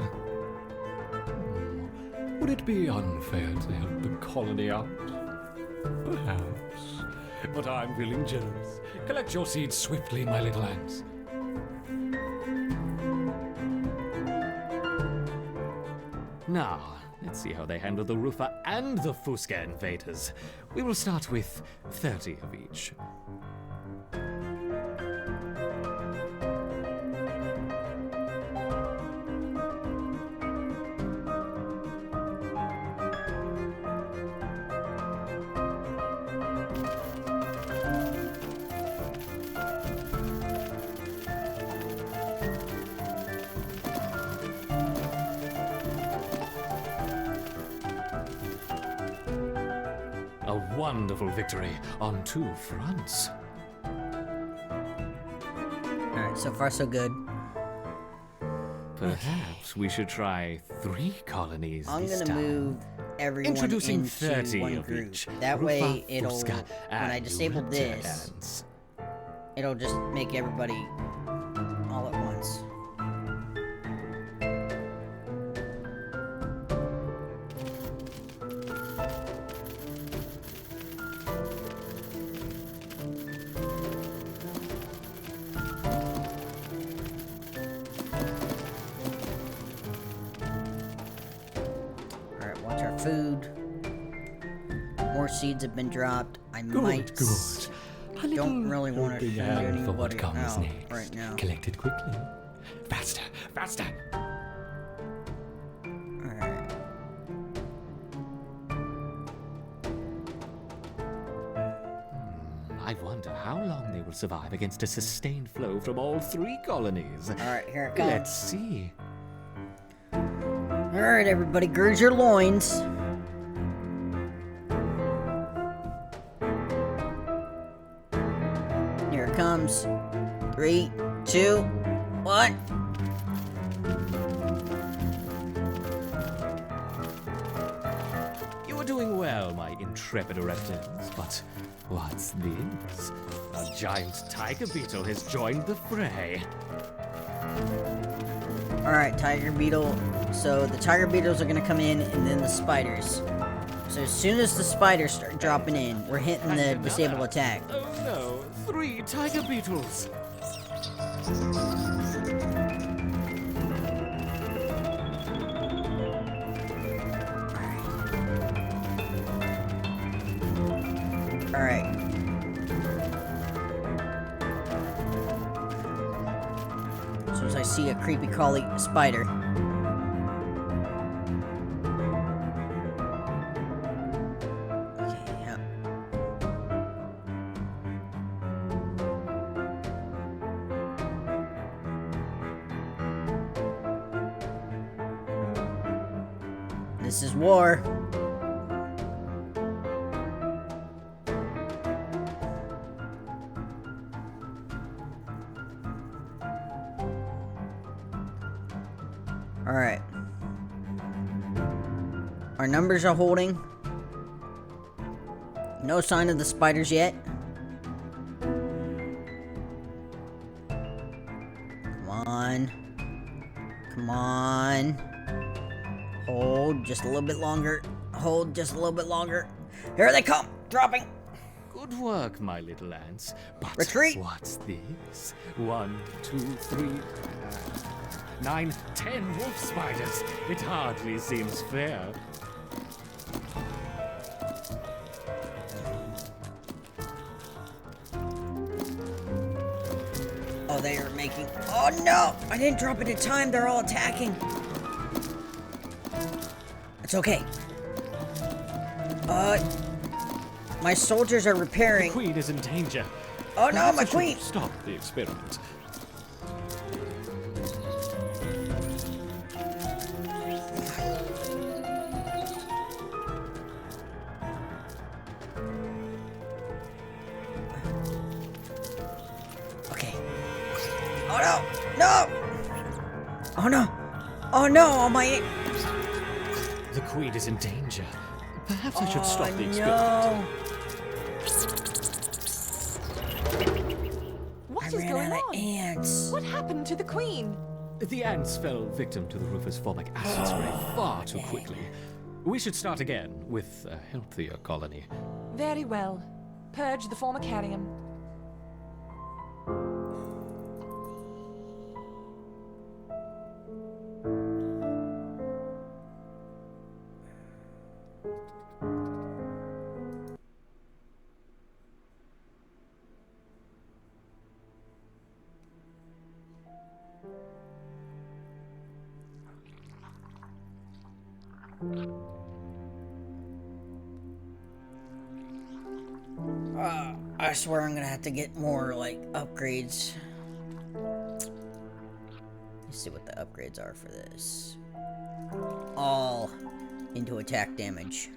S5: Would it be unfair to help the colony out? Perhaps. But I'm feeling generous. Collect your seeds swiftly, my little ants.
S3: Now, let's see how they handle the Rufa and the Fusca invaders. We will start with 30 of each. A wonderful victory on 2 fronts.
S1: Alright, so far so good.
S3: Perhaps we should try 3 colonies
S1: I'm
S3: this
S1: gonna
S3: time.
S1: move everyone
S3: Introducing
S1: into
S3: 30
S1: one
S3: of
S1: group.
S3: each.
S1: That way,
S3: Rufa,
S1: it'll
S3: Fusca,
S1: when I
S3: and
S1: disable
S3: Uripta
S1: this,
S3: ants.
S1: it'll just make everybody all at once. Alright, watch our food. More seeds have been dropped. I might
S5: Good. A
S1: don't
S5: little
S1: really want to
S5: helping
S1: shoot
S5: hand for what
S1: anybody
S5: comes
S1: out
S5: next.
S1: right now.
S5: Collect it quickly. Faster, faster.
S1: Alright.
S3: I wonder how long they will survive against a sustained flow from all 3 colonies.
S1: Alright, here it comes.
S3: Let's see.
S1: Alright, everybody, gird your loins. Here it comes. 3, 2, 1.
S3: You are doing well, my intrepid reptiles, but what's this? A giant tiger beetle has joined the fray.
S1: Alright, tiger beetle. So the tiger beetles are gonna come in, and then the spiders. So as soon as the spiders start dropping in, we're hitting the
S3: And
S1: disable
S3: another.
S1: attack.
S3: Oh no, 3 tiger beetles!
S1: Alright. As soon as I see a creepy crawly spider. Okay, yeah. This is war. Alright. Our numbers are holding. No sign of the spiders yet. Come on. Come on. Hold just a little bit longer. Hold just a little bit longer. Here they come! Dropping!
S3: Good work, my little ants. But
S1: Retreat!
S3: what's this? 1, 2, 3, 9, 10 wolf spiders. It hardly seems fair.
S1: Oh, they are making... Oh, no! I didn't drop it in time. They're all attacking. It's okay. My soldiers are
S3: The
S1: repairing.
S3: queen is in danger.
S1: Oh, no,
S3: Perhaps
S1: my
S3: I should
S1: queen!
S3: Stop the experiment.
S1: Okay. Oh, no! No! Oh, no! Oh, no! All my...
S3: The queen is in danger. Perhaps I should stop the
S1: Oh,
S3: experiment.
S1: no!
S2: What
S1: I
S2: is
S1: ran
S2: going
S1: out of
S2: on?
S1: ants.
S2: What happened to the queen?
S3: The ants fell victim to the Rufus formic acid spray far too quickly. We should start again with a healthier colony.
S2: Very well. Purge the formicarium.
S1: I swear I'm gonna have to get more, like, upgrades. Let's see what the upgrades are for this. All into attack damage.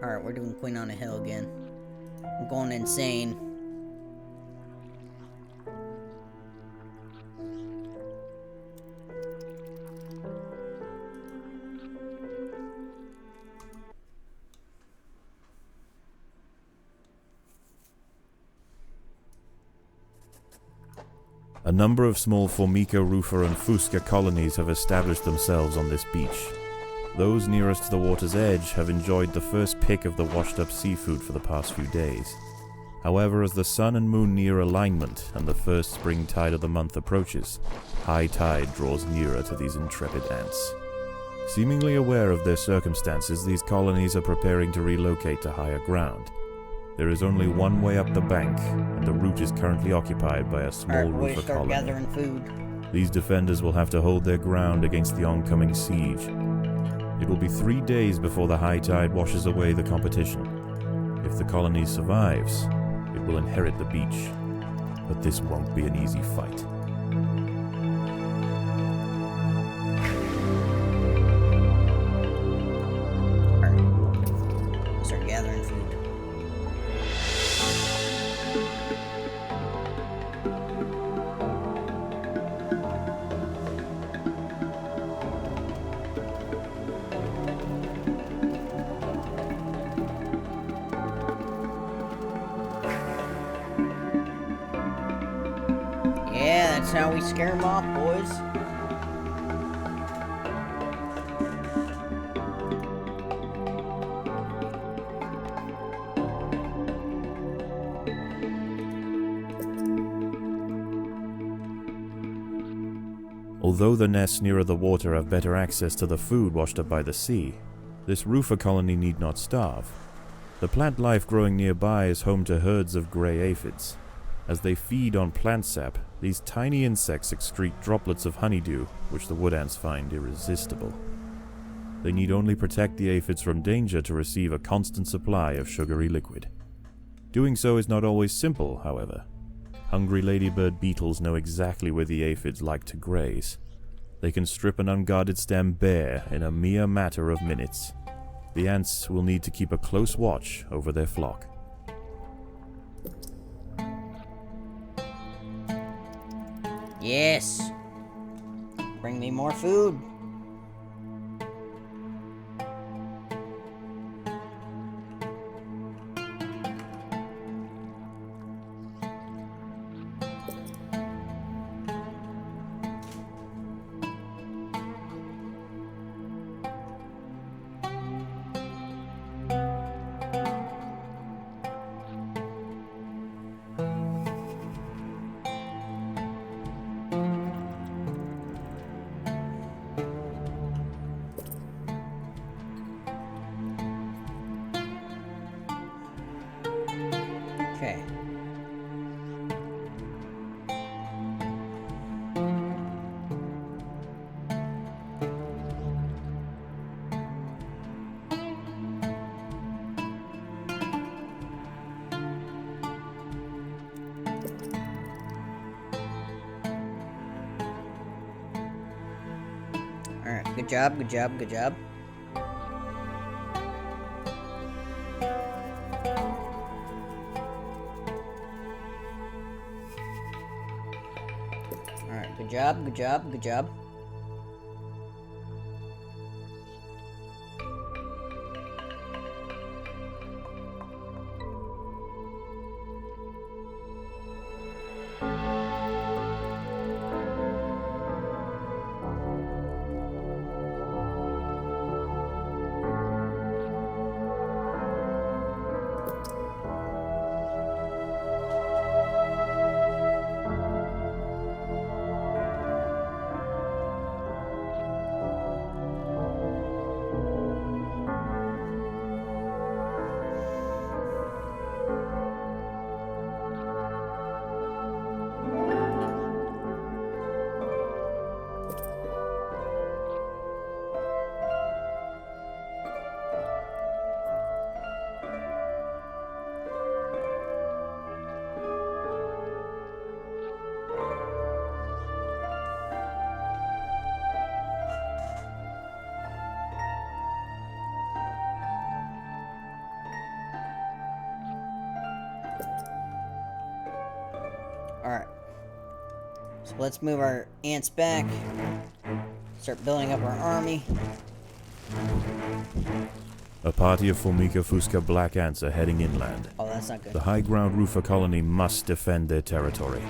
S1: Alright, we're doing Queen on a Hill again. I'm going insane.
S4: A number of small Formica, Rufa, and Fusca colonies have established themselves on this beach. Those nearest to the water's edge have enjoyed the first pick of the washed-up seafood for the past few days. However, as the sun and moon near alignment and the first spring tide of the month approaches, high tide draws nearer to these intrepid ants. Seemingly aware of their circumstances, these colonies are preparing to relocate to higher ground. There is only one way up the bank, and the route is currently occupied by a small
S1: Alright, boys,
S4: Rufa
S1: start
S4: colony.
S1: gathering food.
S4: These defenders will have to hold their ground against the oncoming siege. It will be 3 days before the high tide washes away the competition. If the colony survives, it will inherit the beach. But this won't be an easy fight.
S1: Alright. Start gathering food. Yeah, that's how we scare them off, boys.
S4: Although the nests nearer the water have better access to the food washed up by the sea, this Rufa colony need not starve. The plant life growing nearby is home to herds of grey aphids. As they feed on plant sap, these tiny insects excrete droplets of honeydew, which the wood ants find irresistible. They need only protect the aphids from danger to receive a constant supply of sugary liquid. Doing so is not always simple, however. Hungry ladybird beetles know exactly where the aphids like to graze. They can strip an unguarded stem bare in a mere matter of minutes. The ants will need to keep a close watch over their flock.
S1: Yes. Bring me more food. Okay. Alright, good job, good job, good job. Alright, good job, good job, good job. Alright. So let's move our ants back. Start building up our army.
S4: A party of Formica Fusca black ants are heading inland.
S1: Oh, that's not good.
S4: The high ground roofer colony must defend their territory.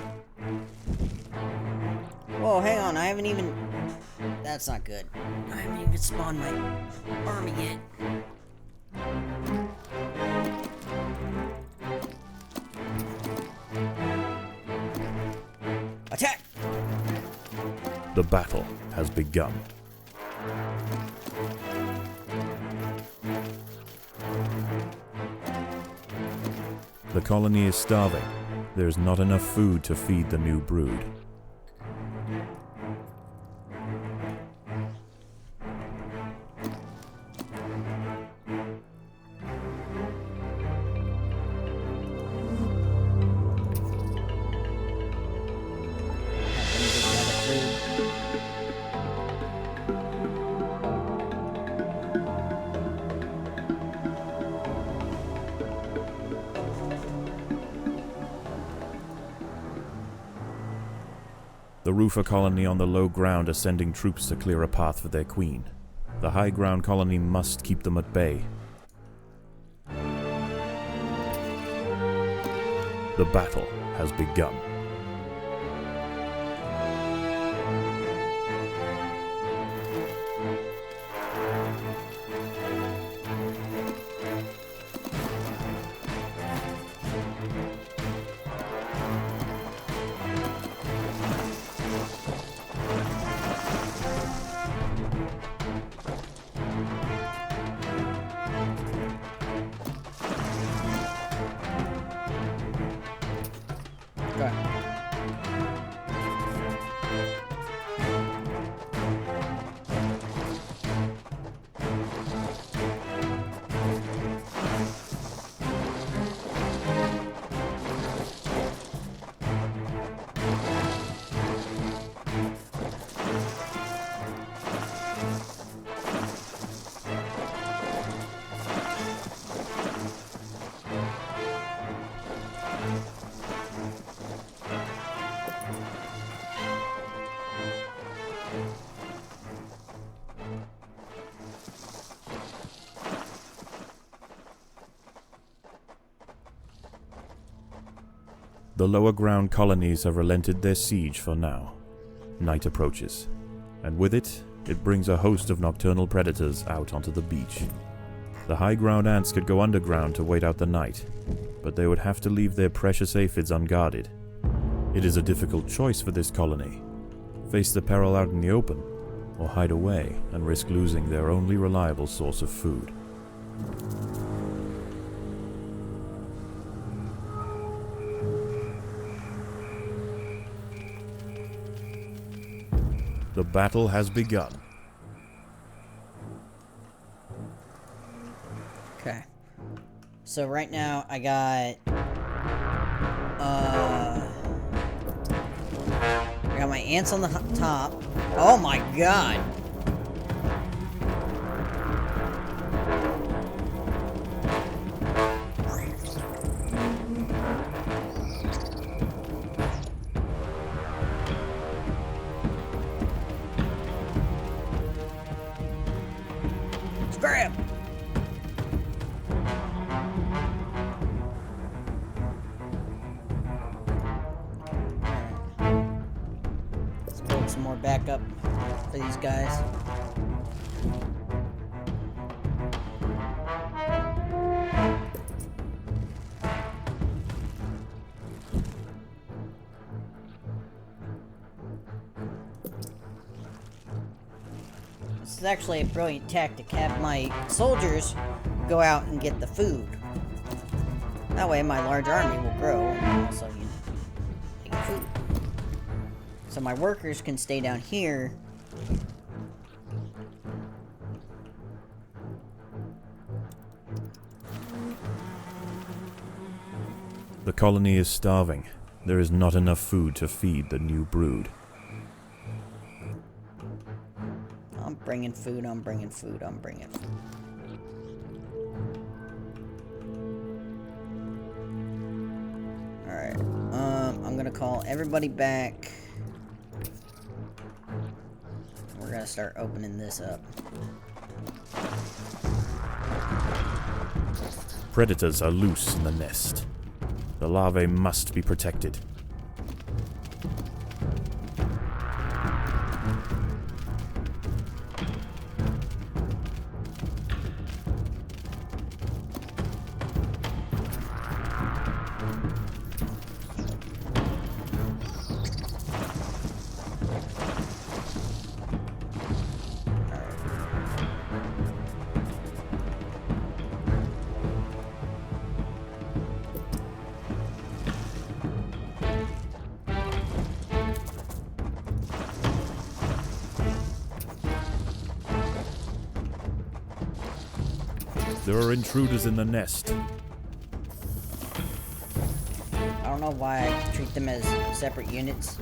S1: Whoa, hang on. I haven't even... That's not good. I haven't even spawned my army yet. Attack!
S4: The battle has begun. The colony is starving. There's not enough food to feed the new brood. The roofer colony on the low ground are sending troops to clear a path for their queen. The high ground colony must keep them at bay. The battle has begun. The lower ground colonies have relented their siege for now. Night approaches, and with it, it brings a host of nocturnal predators out onto the beach. The high ground ants could go underground to wait out the night, but they would have to leave their precious aphids unguarded. It is a difficult choice for this colony. Face the peril out in the open, or hide away and risk losing their only reliable source of food. The battle has begun.
S1: Okay. So right now I got my ants on the top. Oh my god. Grab. Let's build some more backup for these guys. This is actually a brilliant tactic. Have my soldiers go out and get the food. That way my large army will grow and also get food. So my workers can stay down here.
S4: The colony is starving. There is not enough food to feed the new brood.
S1: I'm bringing food, I'm bringing food, I'm bringing food. call everybody back. We're gonna start opening this up.
S4: Predators are loose in the nest. The larvae must be protected. There are intruders in the nest.
S1: I don't know why I treat them as separate units.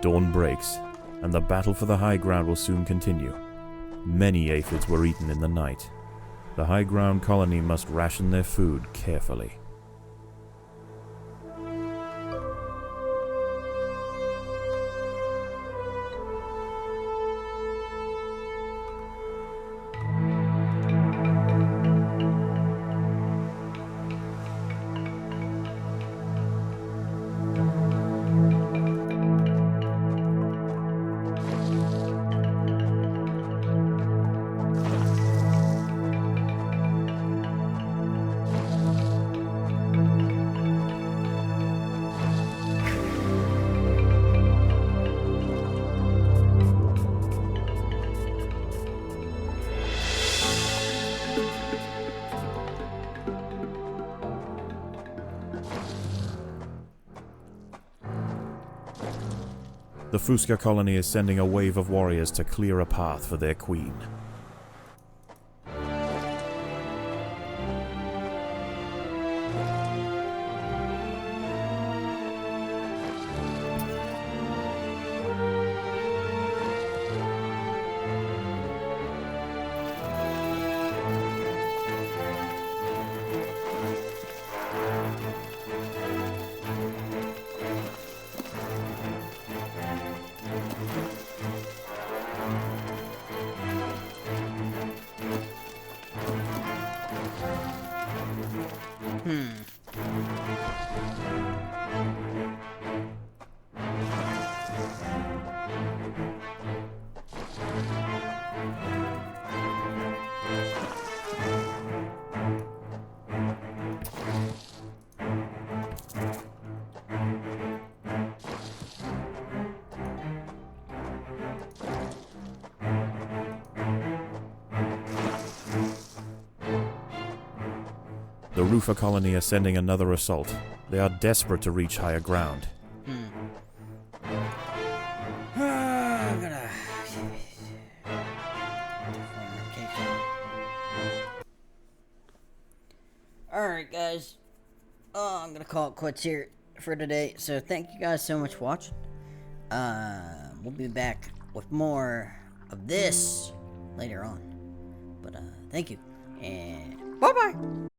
S4: Dawn breaks, and the battle for the high ground will soon continue. Many aphids were eaten in the night. The high ground colony must ration their food carefully. The Fusca colony is sending a wave of warriors to clear a path for their queen. The Roofer colony are sending another assault. They are desperate to reach higher ground.
S1: I'm gonna... Alright, guys. I'm gonna call it quits here for today. So thank you guys so much for watching. We'll be back with more of this later on. But thank you. And bye-bye.